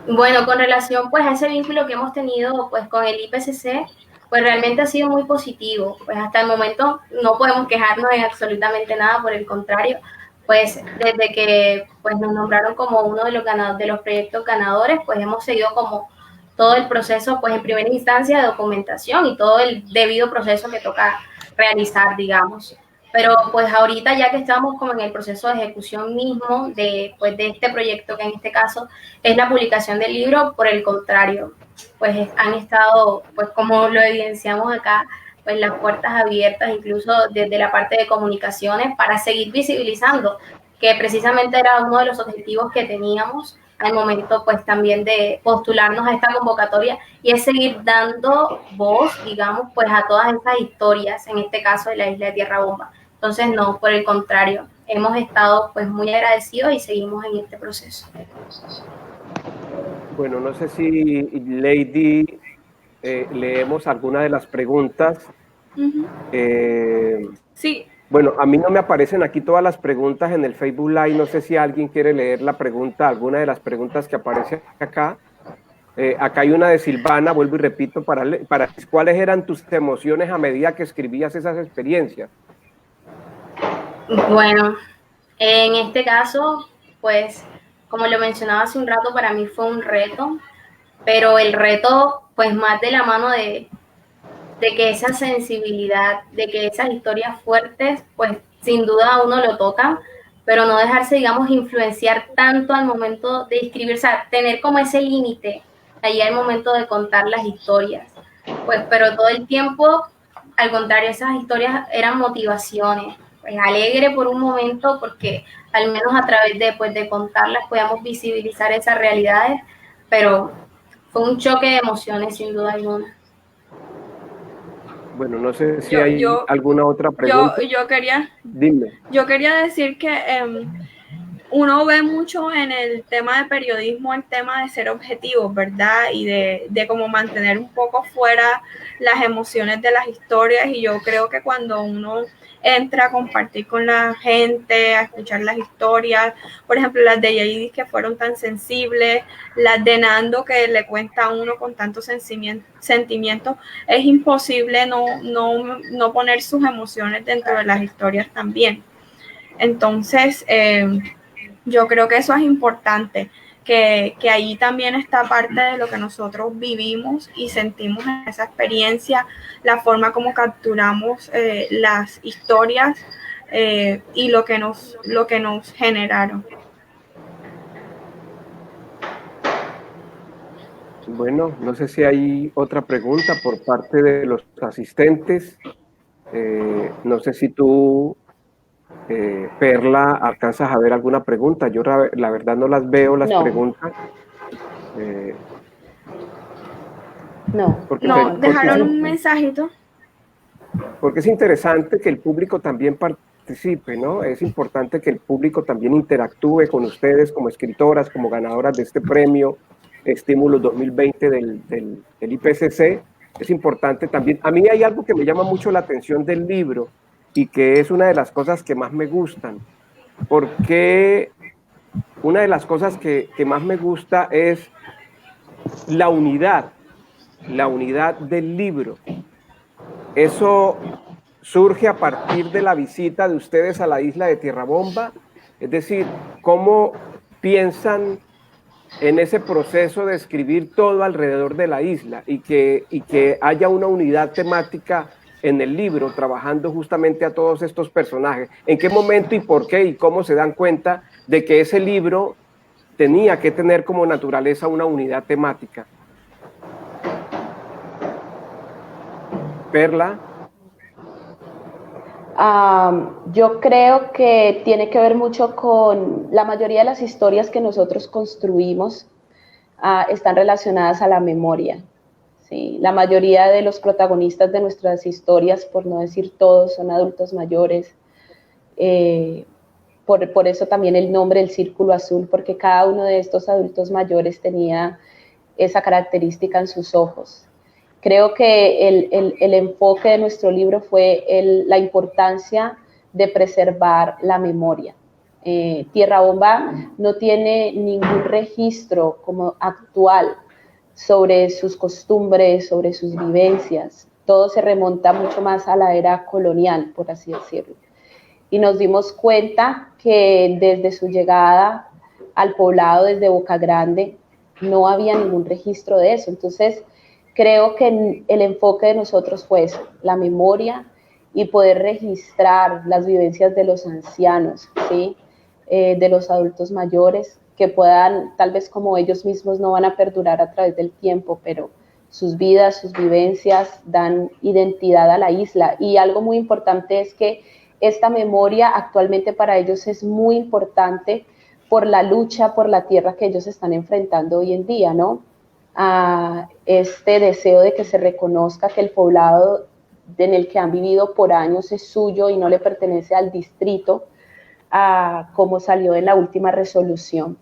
Bueno, con relación pues a ese vínculo que hemos tenido pues con el IPCC, pues realmente ha sido muy positivo. Pues hasta el momento no podemos quejarnos de absolutamente nada, por el contrario, pues desde que pues nos nombraron como uno de los proyectos ganadores, pues hemos seguido como todo el proceso pues en primera instancia de documentación y todo el debido proceso que toca realizar, digamos. Pero pues ahorita ya que estamos como en el proceso de ejecución mismo de este proyecto, que en este caso es la publicación del libro, por el contrario, pues han estado, pues como lo evidenciamos acá, pues las puertas abiertas, incluso desde la parte de comunicaciones, para seguir visibilizando, que precisamente era uno de los objetivos que teníamos al momento pues también de postularnos a esta convocatoria, y es seguir dando voz, digamos, pues a todas estas historias, en este caso de la isla de Tierra Bomba. Entonces, no, por el contrario, hemos estado pues muy agradecidos y seguimos en este proceso. Bueno, no sé si Lady leemos alguna de las preguntas. Sí. Bueno, a mí no me aparecen aquí todas las preguntas en el Facebook Live. No sé si alguien quiere leer la pregunta, alguna de las preguntas que aparece acá. Acá hay una de Silvana, vuelvo y repito, para ¿cuáles eran tus emociones a medida que escribías esas experiencias? Bueno, en este caso, pues, como lo mencionaba hace un rato, para mí fue un reto, pero el reto, pues, más de la mano de que esa sensibilidad, de que esas historias fuertes, pues, sin duda a uno lo tocan, pero no dejarse, digamos, influenciar tanto al momento de escribir, o sea, tener como ese límite ahí al momento de contar las historias, pues, pero todo el tiempo, al contrario, esas historias eran motivaciones, pues alegre por un momento, porque al menos a través de contarlas podíamos visibilizar esas realidades, pero fue un choque de emociones sin duda alguna. Bueno, no sé si alguna otra pregunta. Yo quería Dime. Yo quería decir que uno ve mucho en el tema de periodismo el tema de ser objetivos, ¿verdad? Y de cómo mantener un poco fuera las emociones de las historias, y yo creo que cuando uno entra a compartir con la gente, a escuchar las historias, por ejemplo, las de Yadis que fueron tan sensibles, las de Nando que le cuenta a uno con tantos sentimientos, es imposible no poner sus emociones dentro de las historias también. Entonces, yo creo que eso es importante, que ahí también está parte de lo que nosotros vivimos y sentimos en esa experiencia, la forma como capturamos las historias y lo que nos generaron. Bueno, no sé si hay otra pregunta por parte de los asistentes. No sé si tú, Perla, alcanzas a ver alguna pregunta. Yo la verdad no las veo, las preguntas. No, dejaron un mensajito. Porque es interesante que el público también participe, ¿no? Es importante que el público también interactúe con ustedes como escritoras, como ganadoras de este premio Estímulo 2020 del IPCC. Es importante también. A mí hay algo que me llama mucho la atención del libro y que es una de las cosas que más me gustan, porque una de las cosas que más me gusta es la unidad del libro. Eso surge a partir de la visita de ustedes a la isla de Tierrabomba, es decir, cómo piensan en ese proceso de escribir todo alrededor de la isla y que haya una unidad temática en el libro, trabajando justamente a todos estos personajes. ¿En qué momento y por qué y cómo se dan cuenta de que ese libro tenía que tener como naturaleza una unidad temática? Perla. Yo creo que tiene que ver mucho con la mayoría de las historias que nosotros construimos están relacionadas a la memoria. ¿Sí? La mayoría de los protagonistas de nuestras historias, por no decir todos, son adultos mayores. Por eso también el nombre del Círculo Azul, porque cada uno de estos adultos mayores tenía esa característica en sus ojos. Creo que el enfoque de nuestro libro fue la importancia de preservar la memoria. Tierrabomba no tiene ningún registro como actual sobre sus costumbres, sobre sus vivencias. Todo se remonta mucho más a la era colonial, por así decirlo. Y nos dimos cuenta que desde su llegada al poblado, desde Boca Grande, no había ningún registro de eso. Entonces, creo que el enfoque de nosotros fue eso, la memoria y poder registrar las vivencias de los ancianos, ¿sí? De los adultos mayores, que puedan, tal vez como ellos mismos no van a perdurar a través del tiempo, pero sus vidas, sus vivencias dan identidad a la isla. Y algo muy importante es que esta memoria actualmente para ellos es muy importante por la lucha por la tierra que ellos están enfrentando hoy en día, ¿no? A este deseo de que se reconozca que el poblado en el que han vivido por años es suyo y no le pertenece al distrito, como salió en la última resolución.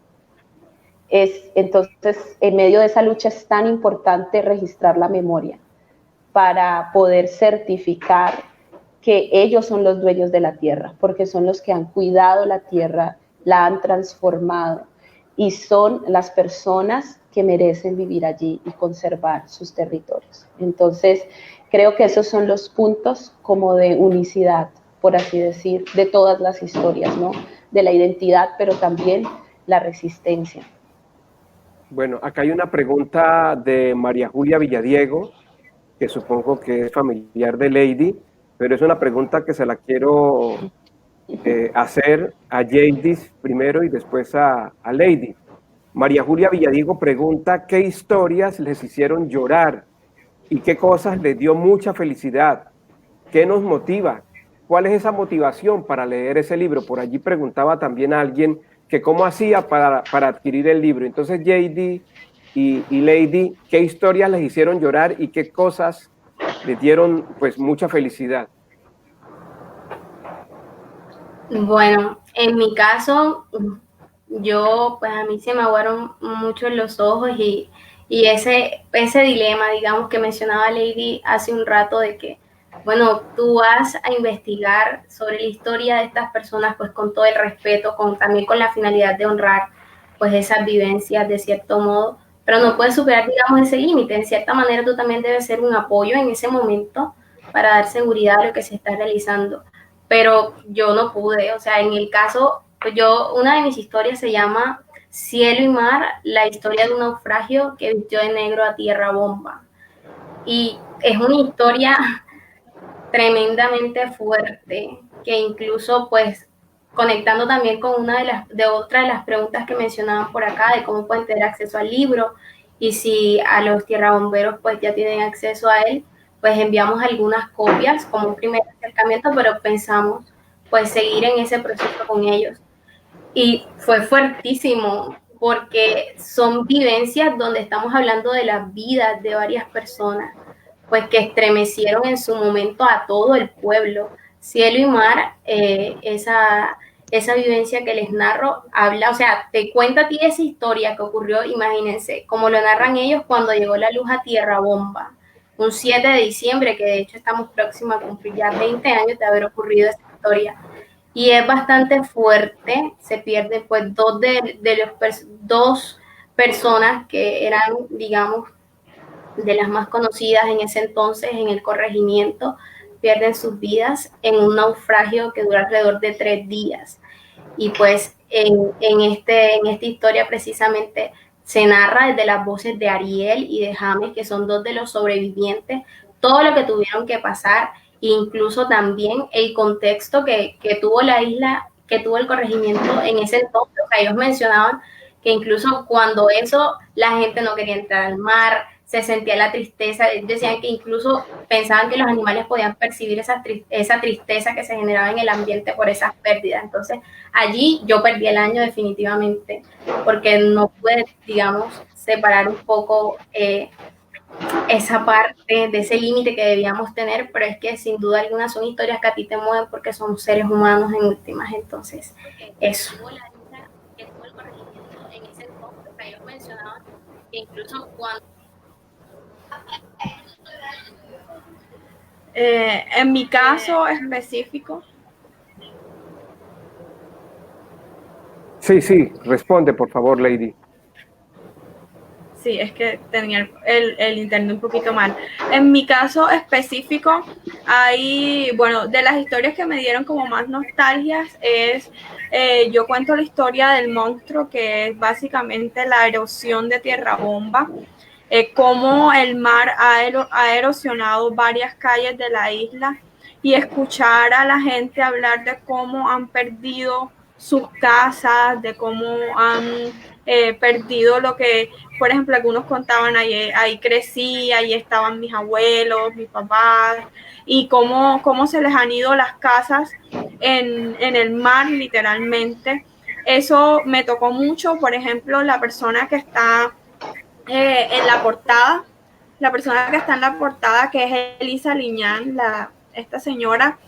Entonces, en medio de esa lucha es tan importante registrar la memoria para poder certificar que ellos son los dueños de la tierra, porque son los que han cuidado la tierra, la han transformado y son las personas que merecen vivir allí y conservar sus territorios. Entonces, creo que esos son los puntos como de unicidad, por así decir, de todas las historias, ¿no? De la identidad, pero también la resistencia. Bueno, acá hay una pregunta de María Julia Villadiego, que supongo que es familiar de Lady, pero es una pregunta que se la quiero hacer a Yadis primero y después a Lady. María Julia Villadiego pregunta qué historias les hicieron llorar y qué cosas les dio mucha felicidad, qué nos motiva, cuál es esa motivación para leer ese libro. Por allí preguntaba también a alguien que cómo hacía para adquirir el libro. Entonces, JD y Lady, ¿qué historias les hicieron llorar y qué cosas les dieron pues mucha felicidad? Bueno, en mi caso, pues a mí se me aguaron mucho los ojos y ese dilema, digamos, que mencionaba Lady hace un rato de que, bueno, tú vas a investigar sobre la historia de estas personas, pues con todo el respeto, también con la finalidad de honrar, pues esas vivencias de cierto modo, pero no puedes superar, digamos, ese límite. En cierta manera tú también debes ser un apoyo en ese momento para dar seguridad a lo que se está realizando. Pero yo no pude, o sea, en el caso, pues una de mis historias se llama Cielo y Mar, la historia de un naufragio que vistió de negro a tierra bomba. Y es una historia tremendamente fuerte, que incluso pues conectando también con otra de las preguntas que mencionaban por acá, de cómo pueden tener acceso al libro y si a los tierrabomberos pues ya tienen acceso a él, pues enviamos algunas copias como un primer acercamiento, pero pensamos pues seguir en ese proceso con ellos. Y fue fuertísimo porque son vivencias donde estamos hablando de las vidas de varias personas, pues que estremecieron en su momento a todo el pueblo. Cielo y Mar, esa vivencia que les narro, habla, o sea, te cuenta a ti esa historia que ocurrió, imagínense, como lo narran ellos cuando llegó la luz a tierra bomba, un 7 de diciembre, que de hecho estamos próximos a cumplir ya 20 años de haber ocurrido esa historia. Y es bastante fuerte, se pierden pues dos personas que eran, digamos, de las más conocidas en ese entonces en el corregimiento, pierden sus vidas en un naufragio que dura alrededor de 3 días. Y pues en esta historia precisamente se narra desde las voces de Ariel y de James, que son dos de los sobrevivientes, todo lo que tuvieron que pasar, e incluso también el contexto que tuvo la isla, que tuvo el corregimiento en ese entonces. O sea, ellos mencionaban que incluso cuando la gente no quería entrar al mar, se sentía la tristeza, decían que incluso pensaban que los animales podían percibir esa tristeza que se generaba en el ambiente por esas pérdidas. Entonces, allí yo perdí el año definitivamente, porque no pude, digamos, separar un poco esa parte de ese límite que debíamos tener, pero es que sin duda alguna son historias que a ti te mueven porque somos seres humanos en últimas. Entonces, eso. Ellos mencionaban que incluso cuando en mi caso específico. Sí, responde por favor, Lady. Sí, es que tenía el internet un poquito mal. En mi caso específico, bueno, de las historias que me dieron como más nostalgias yo cuento la historia del monstruo, que es básicamente la erosión de tierra bomba. Cómo el mar ha erosionado varias calles de la isla, y escuchar a la gente hablar de cómo han perdido sus casas, de cómo han perdido lo que, por ejemplo, algunos contaban, ahí crecí, ahí estaban mis abuelos, mis papás, y cómo se les han ido las casas en el mar, literalmente. Eso me tocó mucho. Por ejemplo, la persona que está en la portada, que es Elisa Liñán, esta señora,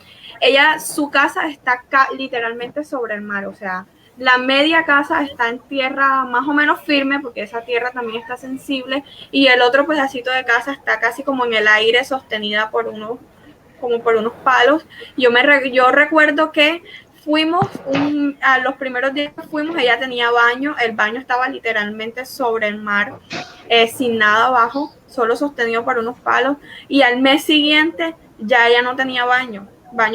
su casa está literalmente sobre el mar. O sea, la media casa está en tierra más o menos firme, porque esa tierra también está sensible, y el otro pedacito de casa está casi como en el aire, sostenida por unos palos. Yo recuerdo que a los primeros días que fuimos, ella tenía baño, el baño estaba literalmente sobre el mar, sin nada abajo, solo sostenido por unos palos, y al mes siguiente ya ella no tenía baño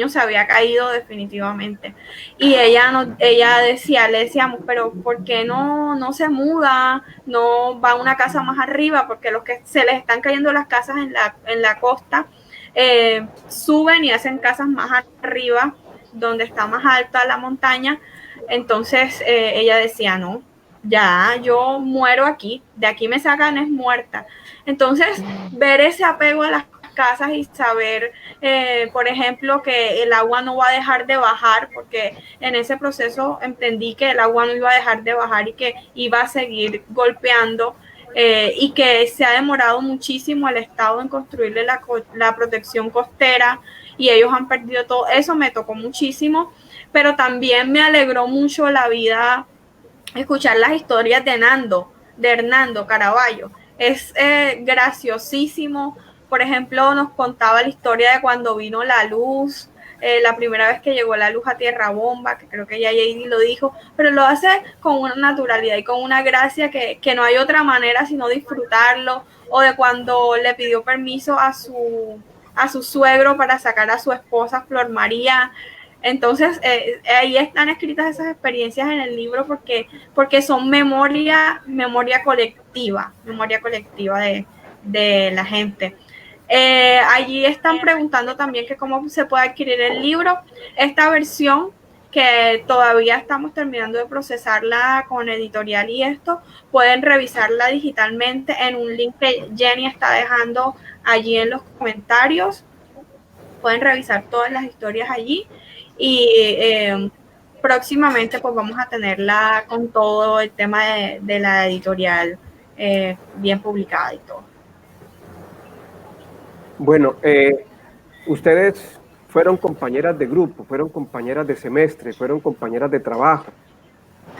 se había caído definitivamente. Y ella decía, le decíamos, pero ¿por qué no se muda? No va a una casa más arriba, porque los que se les están cayendo las casas en la costa, suben y hacen casas más arriba, donde está más alta la montaña. Entonces ella decía, no, ya yo muero aquí, de aquí me sacan es muerta. Entonces, ver ese apego a las casas y saber, por ejemplo, que el agua no va a dejar de bajar, porque en ese proceso entendí que el agua no iba a dejar de bajar y que iba a seguir golpeando, y que se ha demorado muchísimo el Estado en construirle la protección costera, y ellos han perdido todo. Eso me tocó muchísimo, pero también me alegró mucho la vida escuchar las historias de Hernando Caraballo. Es graciosísimo. Por ejemplo, nos contaba la historia de cuando vino la luz, la primera vez que llegó la luz a Tierra Bomba, que creo que ya JD lo dijo, pero lo hace con una naturalidad y con una gracia que no hay otra manera sino disfrutarlo, o de cuando le pidió permiso a su suegro para sacar a su esposa Flor María. Entonces, ahí están escritas esas experiencias en el libro porque son memoria colectiva de la gente. Allí están preguntando también que cómo se puede adquirir el libro. Esta versión, que todavía estamos terminando de procesarla con editorial y esto, pueden revisarla digitalmente en un link que Jenny está dejando allí en los comentarios. Pueden revisar todas las historias allí y próximamente pues vamos a tenerla con todo el tema de la editorial bien publicada y todo. Bueno, ustedes fueron compañeras de grupo, fueron compañeras de semestre, fueron compañeras de trabajo.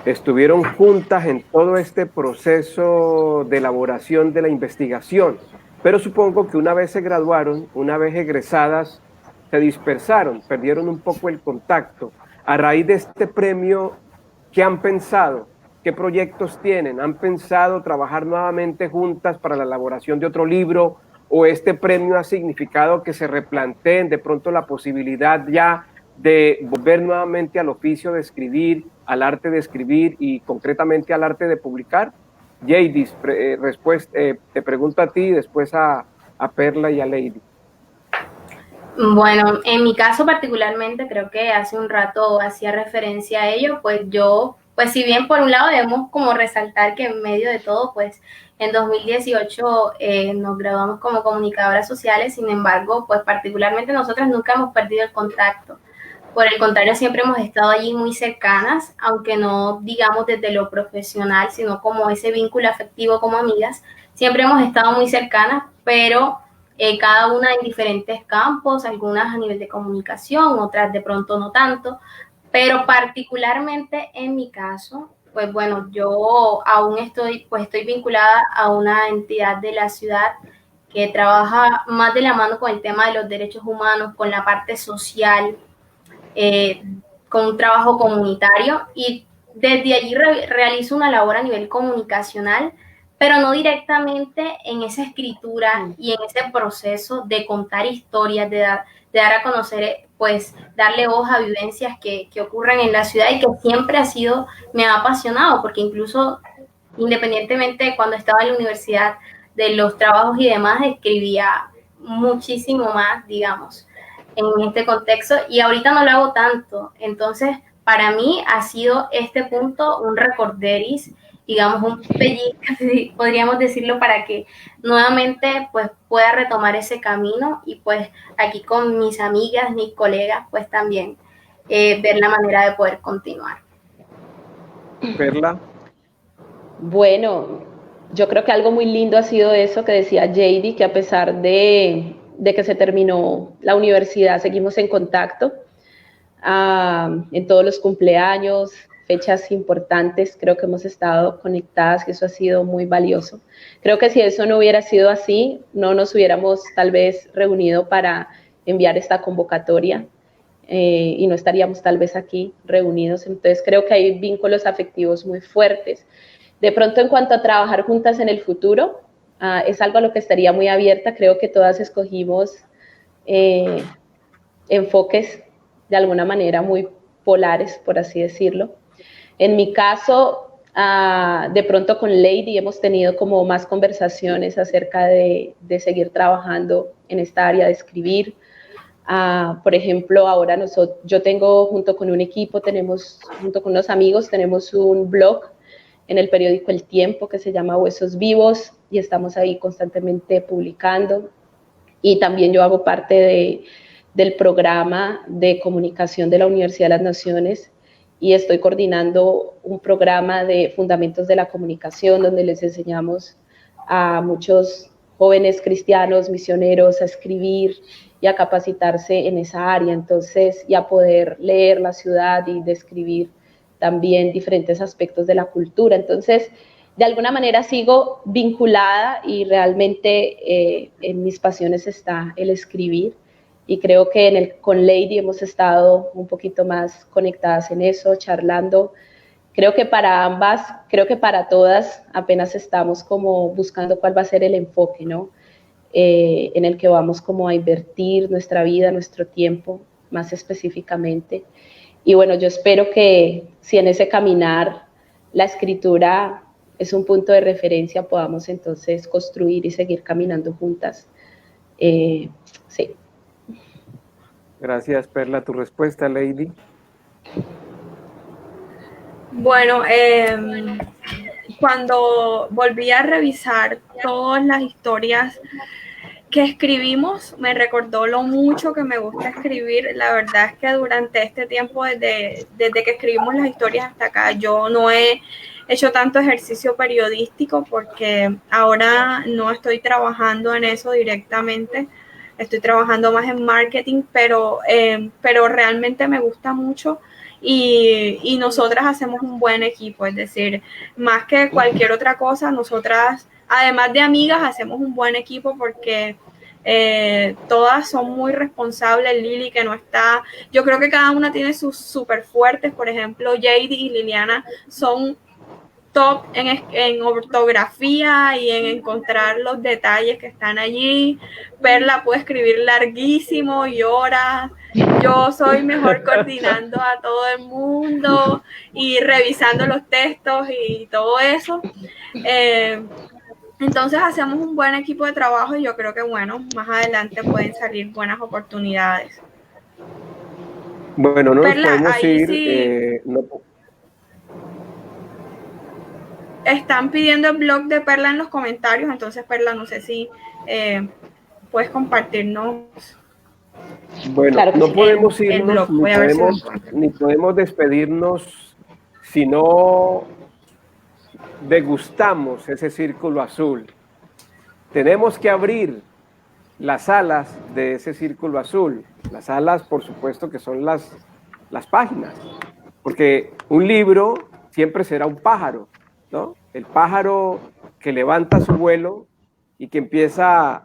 Estuvieron juntas en todo este proceso de elaboración de la investigación, pero supongo que una vez se graduaron, una vez egresadas, se dispersaron, perdieron un poco el contacto. A raíz de este premio, ¿qué han pensado? ¿Qué proyectos tienen? ¿Han pensado trabajar nuevamente juntas para la elaboración de otro libro? ¿O este premio ha significado que se replanteen de pronto la posibilidad ya de volver nuevamente al oficio de escribir, al arte de escribir y concretamente al arte de publicar? JD, te pregunto a ti y después a Perla y a Lady. Bueno, en mi caso particularmente, creo que hace un rato hacía referencia a ello, pues yo, pues si bien por un lado debemos como resaltar que en medio de todo, pues en 2018 nos graduamos como comunicadoras sociales, sin embargo, pues particularmente nosotras nunca hemos perdido el contacto. Por el contrario, siempre hemos estado allí muy cercanas, aunque no digamos desde lo profesional, sino como ese vínculo afectivo como amigas. Siempre hemos estado muy cercanas, pero cada una en diferentes campos, algunas a nivel de comunicación, otras de pronto no tanto, pero particularmente en mi caso, pues bueno, yo aún estoy vinculada a una entidad de la ciudad que trabaja más de la mano con el tema de los derechos humanos, con la parte social, con un trabajo comunitario, y desde allí realizo una labor a nivel comunicacional, pero no directamente en esa escritura y en ese proceso de contar historias, de dar a conocer, pues darle voz a vivencias que ocurren en la ciudad y que siempre me ha apasionado, porque incluso independientemente de cuando estaba en la universidad, de los trabajos y demás, escribía muchísimo más, digamos, en este contexto, y ahorita no lo hago tanto. Entonces, para mí ha sido este punto un recorderis, digamos, un pellizco, podríamos decirlo, para que nuevamente pues pueda retomar ese camino y pues aquí con mis amigas, mis colegas, pues también ver la manera de poder continuar. Perla. Bueno, yo creo que algo muy lindo ha sido eso que decía JD, que a pesar de que se terminó la universidad, seguimos en contacto en todos los cumpleaños, fechas importantes, creo que hemos estado conectadas y eso ha sido muy valioso. Creo que si eso no hubiera sido así, no nos hubiéramos tal vez reunido para enviar esta convocatoria y no estaríamos tal vez aquí reunidos. Entonces creo que hay vínculos afectivos muy fuertes. De pronto, en cuanto a trabajar juntas en el futuro, es algo a lo que estaría muy abierta. Creo que todas escogimos enfoques de alguna manera muy polares, por así decirlo. En mi caso, de pronto con Lady hemos tenido como más conversaciones acerca de seguir trabajando en esta área de escribir. Por ejemplo, ahora yo tengo junto con un equipo, junto con unos amigos, tenemos un blog en el periódico El Tiempo que se llama Huesos Vivos y estamos ahí constantemente publicando. Y también yo hago parte del programa de comunicación de la Universidad de las Naciones y estoy coordinando un programa de fundamentos de la comunicación donde les enseñamos a muchos jóvenes cristianos, misioneros, a escribir y a capacitarse en esa área, entonces, y a poder leer la ciudad y describir también diferentes aspectos de la cultura. Entonces, de alguna manera sigo vinculada y realmente en mis pasiones está el escribir, y creo que con Lady hemos estado un poquito más conectadas en eso, charlando. Creo que para ambas, creo que para todas apenas estamos como buscando cuál va a ser el enfoque, ¿no? En el que vamos como a invertir nuestra vida, nuestro tiempo, más específicamente. Y bueno, yo espero que si en ese caminar la escritura es un punto de referencia, podamos entonces construir y seguir caminando juntas. Sí. Gracias, Perla. ¿Tu respuesta, Lady? Bueno, cuando volví a revisar todas las historias que escribimos, me recordó lo mucho que me gusta escribir. La verdad es que durante este tiempo, desde que escribimos las historias hasta acá, yo no he hecho tanto ejercicio periodístico porque ahora no estoy trabajando en eso directamente. Estoy trabajando más en marketing, pero realmente me gusta mucho y nosotras hacemos un buen equipo, es decir, más que cualquier otra cosa, nosotras, además de amigas, hacemos un buen equipo porque todas son muy responsables. Lili, que no está, yo creo que cada una tiene sus súper fuertes, por ejemplo, Jady y Liliana son top en ortografía y en encontrar los detalles que están allí. Perla puede escribir larguísimo y horas. Yo soy mejor coordinando a todo el mundo y revisando los textos y todo eso. Entonces hacemos un buen equipo de trabajo y yo creo que, bueno, más adelante pueden salir buenas oportunidades. Bueno, no Perla, nos podemos ir. Sí. No. Están pidiendo el blog de Perla en los comentarios, entonces Perla, no sé si puedes compartirnos. Bueno, claro, no podemos irnos ni podemos despedirnos si no degustamos ese círculo azul. Tenemos que abrir las alas de ese círculo azul. Las alas, por supuesto, que son las páginas, porque un libro siempre será un pájaro, ¿no? El pájaro que levanta su vuelo y que empieza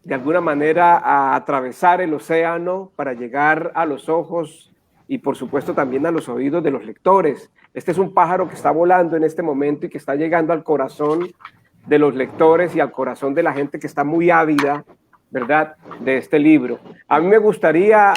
de alguna manera a atravesar el océano para llegar a los ojos y por supuesto también a los oídos de los lectores. Este es un pájaro que está volando en este momento y que está llegando al corazón de los lectores y al corazón de la gente que está muy ávida, ¿verdad?, de este libro. A mí me gustaría,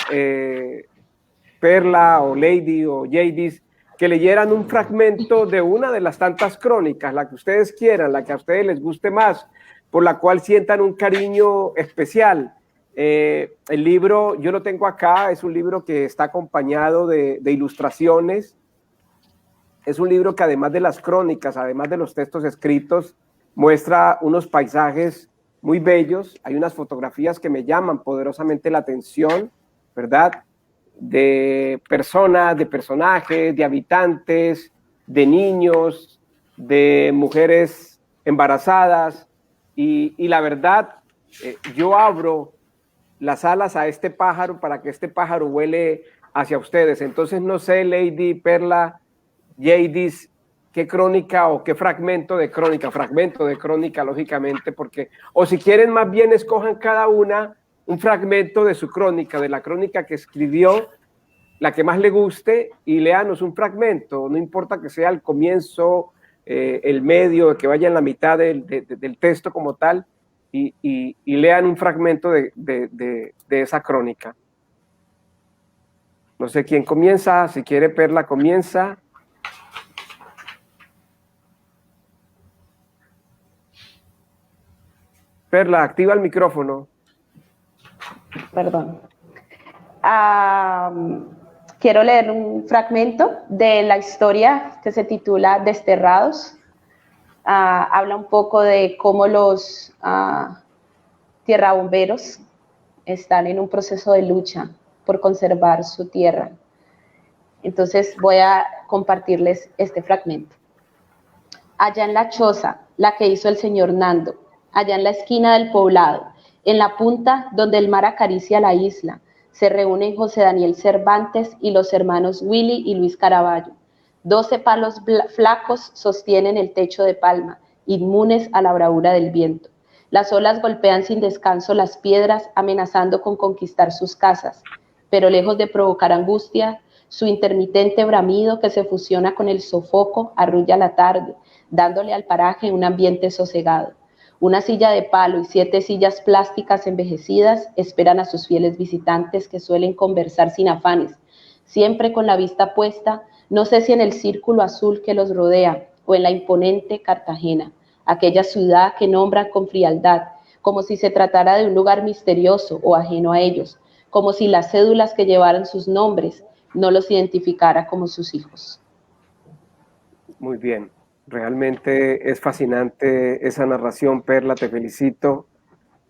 Perla o Lady o Jadis, que leyeran un fragmento de una de las tantas crónicas, la que ustedes quieran, la que a ustedes les guste más, por la cual sientan un cariño especial. El libro, yo lo tengo acá, es un libro que está acompañado de ilustraciones. Es un libro que además de las crónicas, además de los textos escritos, muestra unos paisajes muy bellos. Hay unas fotografías que me llaman poderosamente la atención, ¿verdad?, de personas, de personajes, de habitantes, de niños, de mujeres embarazadas, y la verdad, yo abro las alas a este pájaro para que este pájaro vuele hacia ustedes. Entonces no sé, Lady, Perla, Jadis, qué crónica o qué fragmento de crónica, lógicamente, porque, o si quieren más bien escojan cada una un fragmento de su crónica, de la crónica que escribió, la que más le guste, y léanos un fragmento, no importa que sea el comienzo, el medio, que vaya en la mitad del texto como tal, y lean un fragmento de esa crónica. No sé quién comienza, si quiere Perla comienza. Perla, activa el micrófono. Perdón. Quiero leer un fragmento de la historia que se titula Desterrados. Habla un poco de cómo los tierrabomberos están en un proceso de lucha por conservar su tierra. Entonces voy a compartirles este fragmento. Allá en la choza, la que hizo el señor Nando, allá en la esquina del poblado, en la punta donde el mar acaricia la isla, se reúnen José Daniel Cervantes y los hermanos Willy y Luis Caraballo. 12 palos flacos sostienen el techo de palma, inmunes a la bravura del viento. Las olas golpean sin descanso las piedras, amenazando con conquistar sus casas, pero lejos de provocar angustia, su intermitente bramido que se fusiona con el sofoco arrulla la tarde, dándole al paraje un ambiente sosegado. Una silla de palo y 7 sillas plásticas envejecidas esperan a sus fieles visitantes que suelen conversar sin afanes, siempre con la vista puesta, no sé si en el círculo azul que los rodea o en la imponente Cartagena, aquella ciudad que nombran con frialdad, como si se tratara de un lugar misterioso o ajeno a ellos, como si las cédulas que llevaran sus nombres no los identificara como sus hijos. Muy bien, realmente es fascinante esa narración, Perla, te felicito.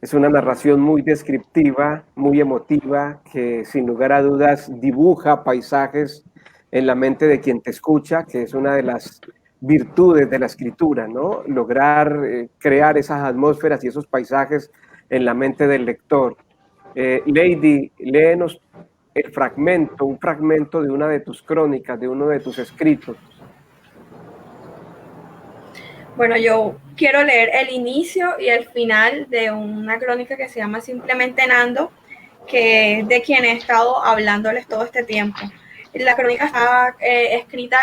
Es una narración muy descriptiva, muy emotiva, que sin lugar a dudas dibuja paisajes en la mente de quien te escucha, que es una de las virtudes de la escritura, ¿no? Lograr crear esas atmósferas y esos paisajes en la mente del lector. Lady, léenos un fragmento de una de tus crónicas, de uno de tus escritos. Bueno, yo quiero leer el inicio y el final de una crónica que se llama simplemente Nando, que es de quien he estado hablándoles todo este tiempo. La crónica está escrita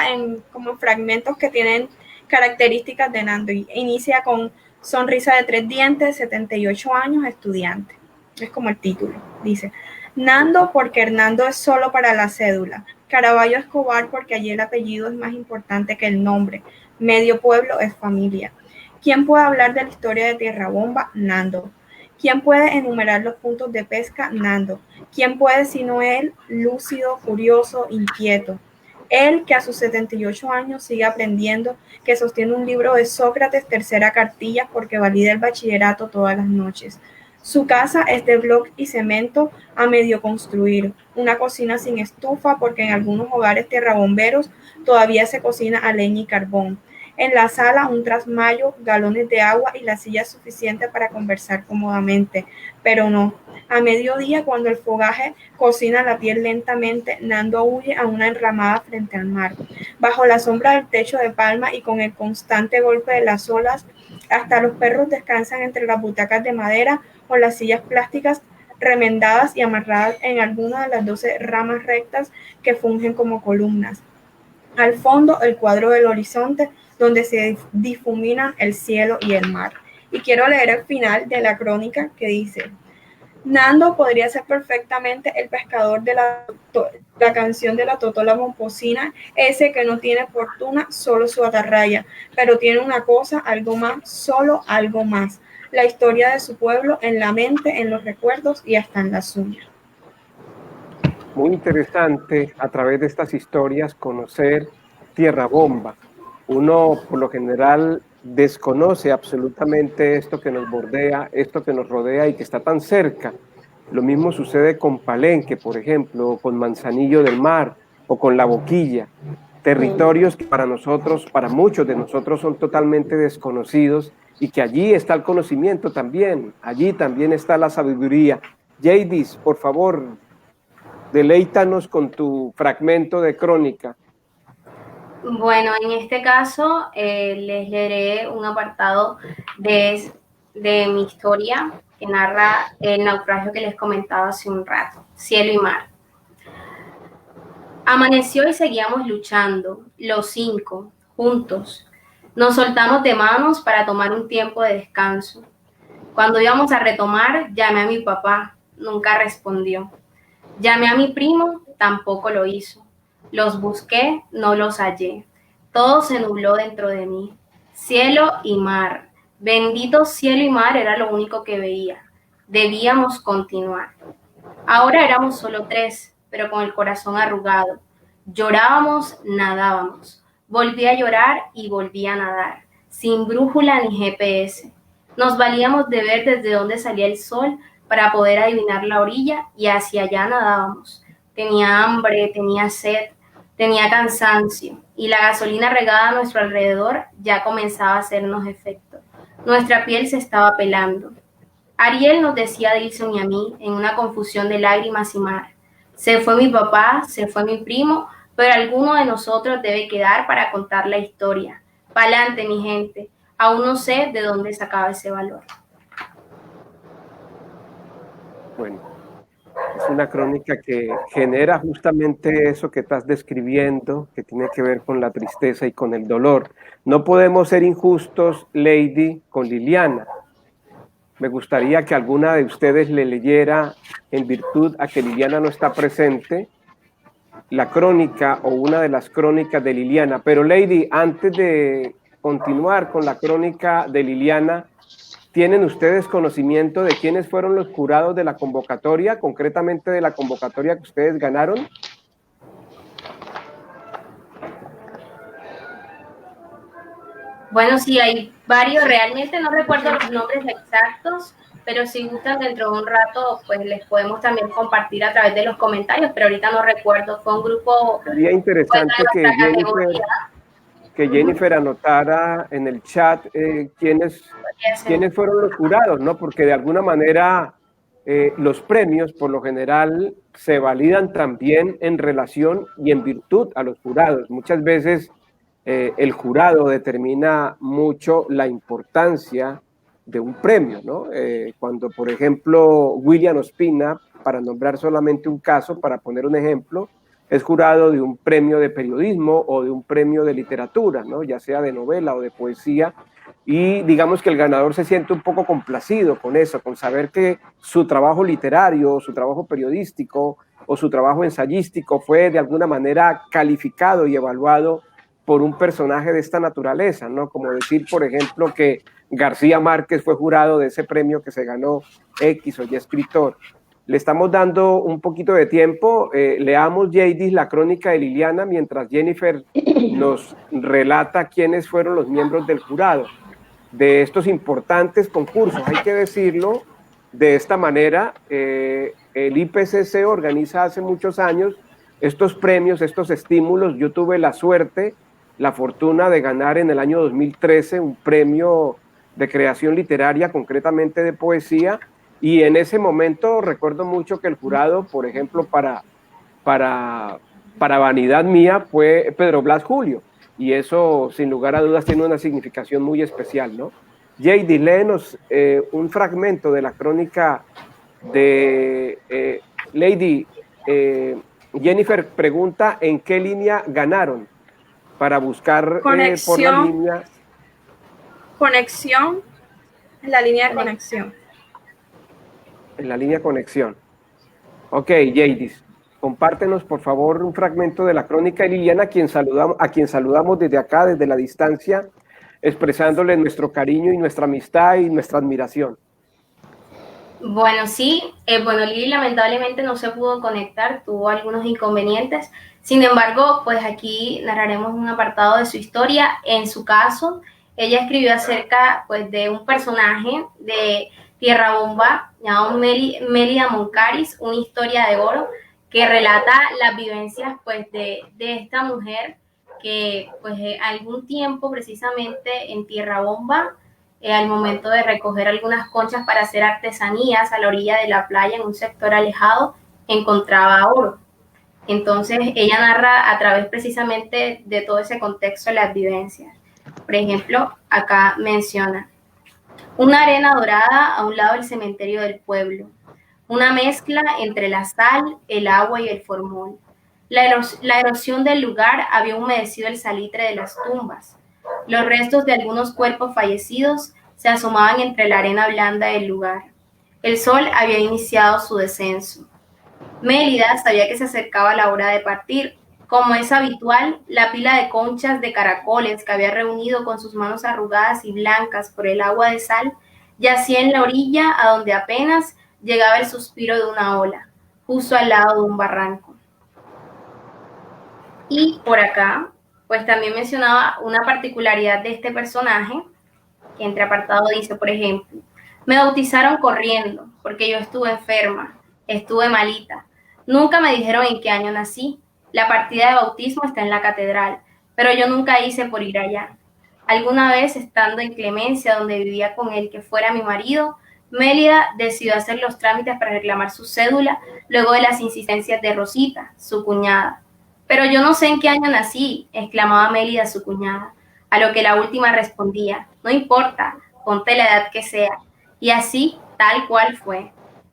como fragmentos que tienen características de Nando y inicia con sonrisa de 3 dientes, 78 años, estudiante. Es como el título, dice. Nando porque Hernando es solo para la cédula. Caraballo Escobar porque allí el apellido es más importante que el nombre. Medio pueblo es familia. ¿Quién puede hablar de la historia de Tierrabomba? Nando. ¿Quién puede enumerar los puntos de pesca? Nando. ¿Quién puede sino él, lúcido, curioso, inquieto? Él que a sus 78 años sigue aprendiendo, que sostiene un libro de Sócrates, tercera cartilla, porque valida el bachillerato todas las noches. Su casa es de bloc y cemento a medio construir, una cocina sin estufa porque en algunos hogares tierrabomberos todavía se cocina a leña y carbón. En la sala un trasmayo, galones de agua y la silla suficiente para conversar cómodamente, pero no. A mediodía, cuando el fogaje cocina la piel lentamente, Nando huye a una enramada frente al mar. Bajo la sombra del techo de palma y con el constante golpe de las olas, hasta los perros descansan entre las butacas de madera o las sillas plásticas remendadas y amarradas en alguna de las 12 ramas rectas que fungen como columnas. Al fondo, el cuadro del horizonte, donde se difuminan el cielo y el mar. Y quiero leer el final de la crónica que dice: Nando podría ser perfectamente el pescador de la canción de la Totola Momposina, ese que no tiene fortuna, solo su atarraya, pero tiene una cosa, algo más, solo algo más, la historia de su pueblo en la mente, en los recuerdos y hasta en las uñas. Muy interesante a través de estas historias conocer Tierrabomba. Uno por lo general desconoce absolutamente esto que nos bordea, esto que nos rodea y que está tan cerca. Lo mismo sucede con Palenque, por ejemplo, o con Manzanillo del Mar, o con La Boquilla. Territorios que para nosotros, para muchos de nosotros, son totalmente desconocidos y que allí está el conocimiento también, allí también está la sabiduría. Jadis, por favor, deleítanos con tu fragmento de crónica. Bueno, en este caso les leeré un apartado de mi historia que narra el naufragio que les comentaba hace un rato, cielo y mar. Amaneció y seguíamos luchando, los 5, juntos. Nos soltamos de manos para tomar un tiempo de descanso. Cuando íbamos a retomar, llamé a mi papá, nunca respondió. Llamé a mi primo, tampoco lo hizo. Los busqué, no los hallé. Todo se nubló dentro de mí. Cielo y mar. Bendito cielo y mar era lo único que veía. Debíamos continuar. Ahora éramos solo 3, pero con el corazón arrugado. Llorábamos, nadábamos. Volví a llorar y volví a nadar, sin brújula ni GPS. Nos valíamos de ver desde dónde salía el sol para poder adivinar la orilla y hacia allá nadábamos. Tenía hambre, tenía sed, tenía cansancio y la gasolina regada a nuestro alrededor ya comenzaba a hacernos efecto. Nuestra piel se estaba pelando. Ariel nos decía a Dilson y a mí en una confusión de lágrimas y mar. Se fue mi papá, se fue mi primo, pero alguno de nosotros debe quedar para contar la historia. Pa'lante, mi gente. Aún no sé de dónde sacaba ese valor. Bueno, es una crónica que genera justamente eso que estás describiendo, que tiene que ver con la tristeza y con el dolor. No podemos ser injustos, Lady, con Liliana. Me gustaría que alguna de ustedes le leyera, en virtud a que Liliana no está presente, la crónica o una de las crónicas de Liliana. Pero Lady, antes de continuar con la crónica de Liliana, ¿tienen ustedes conocimiento de quiénes fueron los jurados de la convocatoria, concretamente de la convocatoria que ustedes ganaron? Bueno, sí, hay varios, realmente no recuerdo los nombres exactos, pero si gustan dentro de un rato, pues les podemos también compartir a través de los comentarios, pero ahorita no recuerdo, fue un grupo... Sería interesante que Jennifer anotara en el chat quiénes fueron los jurados, ¿no? Porque de alguna manera los premios, por lo general, se validan también en relación y en virtud a los jurados. Muchas veces el jurado determina mucho la importancia de un premio, ¿no? Cuando, por ejemplo, William Ospina, para nombrar solamente un caso, para poner un ejemplo, es jurado de un premio de periodismo o de un premio de literatura, ¿no? Ya sea de novela o de poesía, y digamos que el ganador se siente un poco complacido con eso, con saber que su trabajo literario, su trabajo periodístico o su trabajo ensayístico fue de alguna manera calificado y evaluado por un personaje de esta naturaleza, ¿no? Como decir, por ejemplo, que García Márquez fue jurado de ese premio que se ganó X o Y escritor. Le estamos dando un poquito de tiempo. Leamos, Jadis, la crónica de Liliana mientras Jennifer nos relata quiénes fueron los miembros del jurado de estos importantes concursos. Hay que decirlo de esta manera, el IPCC organiza hace muchos años estos premios, estos estímulos. Yo tuve la suerte, la fortuna de ganar en el año 2013 un premio de creación literaria, concretamente de poesía, y en ese momento recuerdo mucho que el jurado, por ejemplo, para vanidad mía, fue Pedro Blas Julio, y eso sin lugar a dudas tiene una significación muy especial, ¿no? Jady, léenos un fragmento de la crónica de Lady. Jennifer pregunta en qué línea ganaron para buscar por la línea. Conexión, en la línea de conexión. En la línea conexión. Ok, Jadis, compártenos por favor un fragmento de la crónica de Liliana, a quien saludamos desde acá, desde la distancia, expresándole nuestro cariño y nuestra amistad y nuestra admiración. Bueno, sí, Lili lamentablemente no se pudo conectar, tuvo algunos inconvenientes. Sin embargo, pues aquí narraremos un apartado de su historia. En su caso, ella escribió acerca pues de un personaje de Tierra Bomba llamado Mélida Moncaris, una historia de oro que relata las vivencias pues de esta mujer que pues algún tiempo precisamente en Tierra Bomba, al momento de recoger algunas conchas para hacer artesanías a la orilla de la playa en un sector alejado, encontraba oro. Entonces ella narra a través precisamente de todo ese contexto las vivencias. Por ejemplo, acá menciona una arena dorada a un lado del cementerio del pueblo, una mezcla entre la sal, el agua y el formol. La erosión del lugar había humedecido el salitre de las tumbas. Los restos de algunos cuerpos fallecidos se asomaban entre la arena blanda del lugar. El sol había iniciado su descenso. Mélida sabía que se acercaba la hora de partir. Como es habitual, la pila de conchas de caracoles que había reunido con sus manos arrugadas y blancas por el agua de sal yacía en la orilla a donde apenas llegaba el suspiro de una ola, justo al lado de un barranco. Y por acá, pues también mencionaba una particularidad de este personaje, que entre apartado dice, por ejemplo, me bautizaron corriendo porque yo estuve enferma, estuve malita. Nunca me dijeron en qué año nací. La partida de bautismo está en la catedral, pero yo nunca hice por ir allá. Alguna vez, estando en Clemencia, donde vivía con el que fuera mi marido, Mélida decidió hacer los trámites para reclamar su cédula luego de las insistencias de Rosita, su cuñada. Pero yo no sé en qué año nací, exclamaba Mélida, su cuñada, a lo que la última respondía, no importa, ponte la edad que sea. Y así, tal cual fue.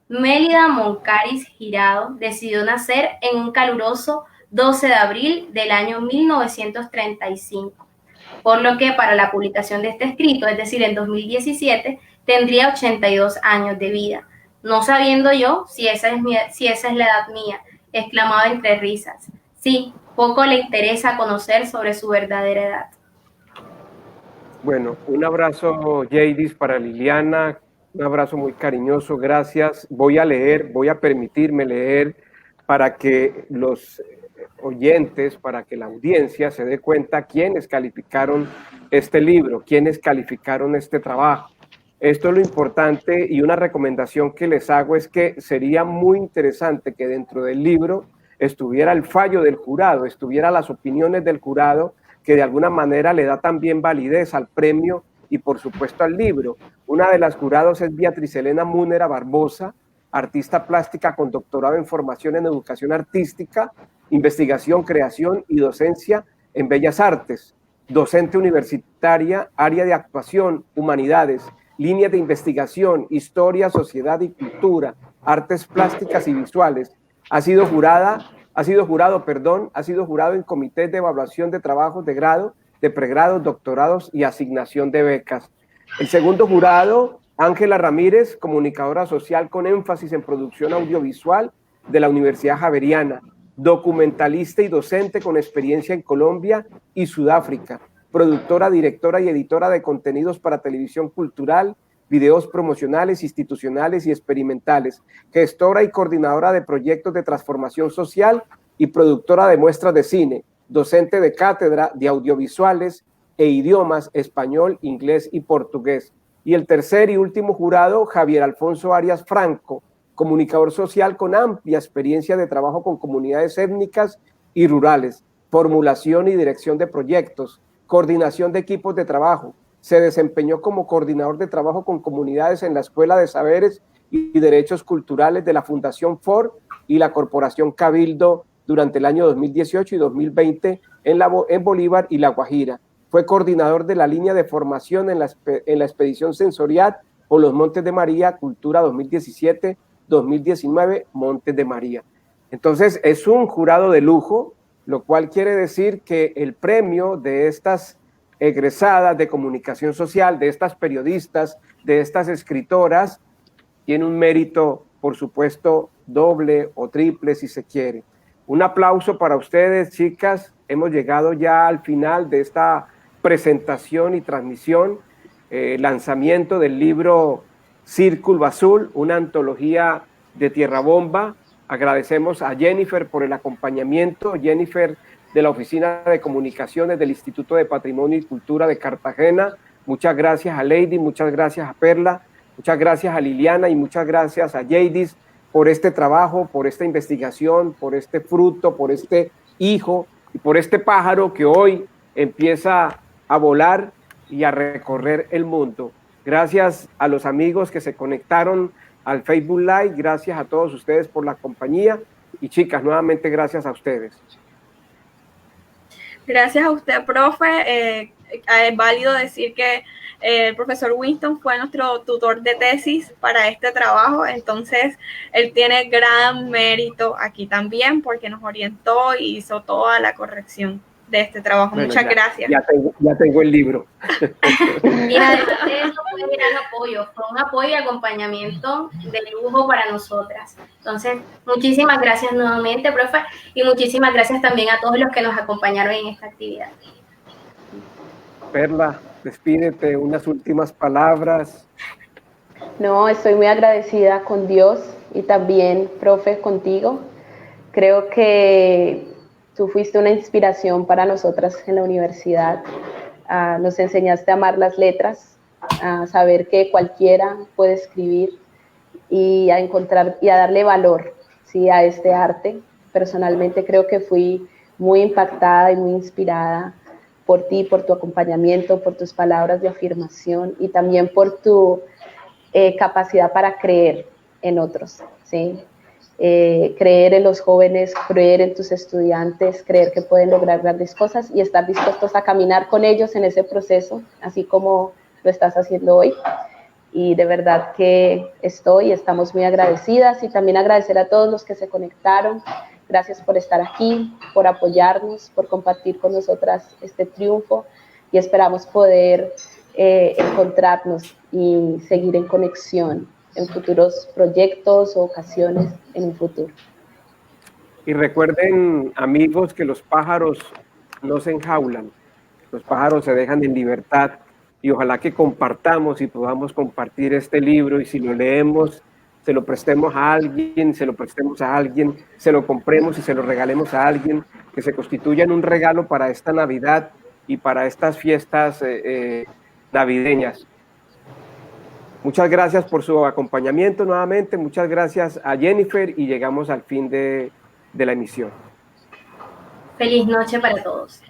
Mélida Moncaris Girado decidió nacer en un caluroso 12 de abril del año 1935, por lo que para la publicación de este escrito, es decir, en 2017, tendría 82 años de vida. No sabiendo yo si esa es la edad mía, exclamaba entre risas. Sí, poco le interesa conocer sobre su verdadera edad. Bueno, un abrazo, Jadis, para Liliana, un abrazo muy cariñoso, gracias. Voy a permitirme leer para que los oyentes, para que la audiencia se dé cuenta quiénes calificaron este libro, quiénes calificaron este trabajo. Esto es lo importante, y una recomendación que les hago es que sería muy interesante que dentro del libro estuviera el fallo del jurado, estuviera las opiniones del jurado, que de alguna manera le da también validez al premio y por supuesto al libro. Una de las jurados es Beatriz Elena Múnera Barbosa, artista plástica con doctorado en formación en educación artística, investigación, creación y docencia en bellas artes, docente universitaria, área de actuación, humanidades, líneas de investigación, historia, sociedad y cultura, artes plásticas y visuales. Ha sido jurado en comités de evaluación de trabajos de grado, de pregrado, doctorados y asignación de becas. El segundo jurado, Ángela Ramírez, comunicadora social con énfasis en producción audiovisual de la Universidad Javeriana, documentalista y docente con experiencia en Colombia y Sudáfrica, productora, directora y editora de contenidos para televisión cultural, videos promocionales, institucionales y experimentales, gestora y coordinadora de proyectos de transformación social y productora de muestras de cine, docente de cátedra de audiovisuales e idiomas español, inglés y portugués. Y el tercer y último jurado, Javier Alfonso Arias Franco, comunicador social con amplia experiencia de trabajo con comunidades étnicas y rurales, formulación y dirección de proyectos, coordinación de equipos de trabajo. Se desempeñó como coordinador de trabajo con comunidades en la Escuela de Saberes y Derechos Culturales de la Fundación Ford y la Corporación Cabildo durante el año 2018 y 2020 en Bolívar y La Guajira. Fue coordinador de la línea de formación en la expedición sensorial por los Montes de María, Cultura 2017-2019, Montes de María. Entonces, es un jurado de lujo, lo cual quiere decir que el premio de estas egresadas de comunicación social, de estas periodistas, de estas escritoras, tiene un mérito, por supuesto, doble o triple si se quiere. Un aplauso para ustedes, chicas. Hemos llegado ya al final de esta presentación y transmisión, lanzamiento del libro Círculo Azul, una antología de Tierra Bomba. Agradecemos a Jennifer por el acompañamiento, Jennifer de la Oficina de Comunicaciones del Instituto de Patrimonio y Cultura de Cartagena. Muchas gracias a Lady, muchas gracias a Perla, muchas gracias a Liliana y muchas gracias a Jadis por este trabajo, por esta investigación, por este fruto, por este hijo y por este pájaro que hoy empieza a volar y a recorrer el mundo. Gracias a los amigos que se conectaron al Facebook Live, gracias a todos ustedes por la compañía y chicas, nuevamente gracias a ustedes. Gracias a usted, profe. Es válido decir que el profesor Winston fue nuestro tutor de tesis para este trabajo, entonces él tiene gran mérito aquí también porque nos orientó y hizo toda la corrección de este trabajo. Bueno, muchas gracias. Ya tengo el libro. Y además de eso fue un gran apoyo, fue un apoyo y acompañamiento de lujo para nosotras. Entonces, muchísimas gracias nuevamente, profe, y muchísimas gracias también a todos los que nos acompañaron en esta actividad. Perla, despídete, unas últimas palabras. No, estoy muy agradecida con Dios y también, profe, contigo. Creo que tú fuiste una inspiración para nosotras en la universidad. Nos enseñaste a amar las letras, a saber que cualquiera puede escribir y a encontrar y a darle valor, ¿sí?, a este arte. Personalmente creo que fui muy impactada y muy inspirada por ti, por tu acompañamiento, por tus palabras de afirmación y también por tu capacidad para creer en otros, ¿sí? creer en los jóvenes, creer en tus estudiantes, creer que pueden lograr grandes cosas y estar dispuestos a caminar con ellos en ese proceso, así como lo estás haciendo hoy. Y de verdad que estamos muy agradecidas, y también agradecer a todos los que se conectaron. Gracias por estar aquí, por apoyarnos, por compartir con nosotras este triunfo, y esperamos poder encontrarnos y seguir en conexión en futuros proyectos o ocasiones en un futuro. Y recuerden, amigos, que los pájaros no se enjaulan, los pájaros se dejan en libertad, y ojalá que compartamos y podamos compartir este libro, y si lo leemos, se lo prestemos a alguien, se lo compremos y se lo regalemos a alguien, que se constituya en un regalo para esta Navidad y para estas fiestas navideñas. Muchas gracias por su acompañamiento nuevamente, muchas gracias a Jennifer, y llegamos al fin de la emisión. Feliz noche para todos.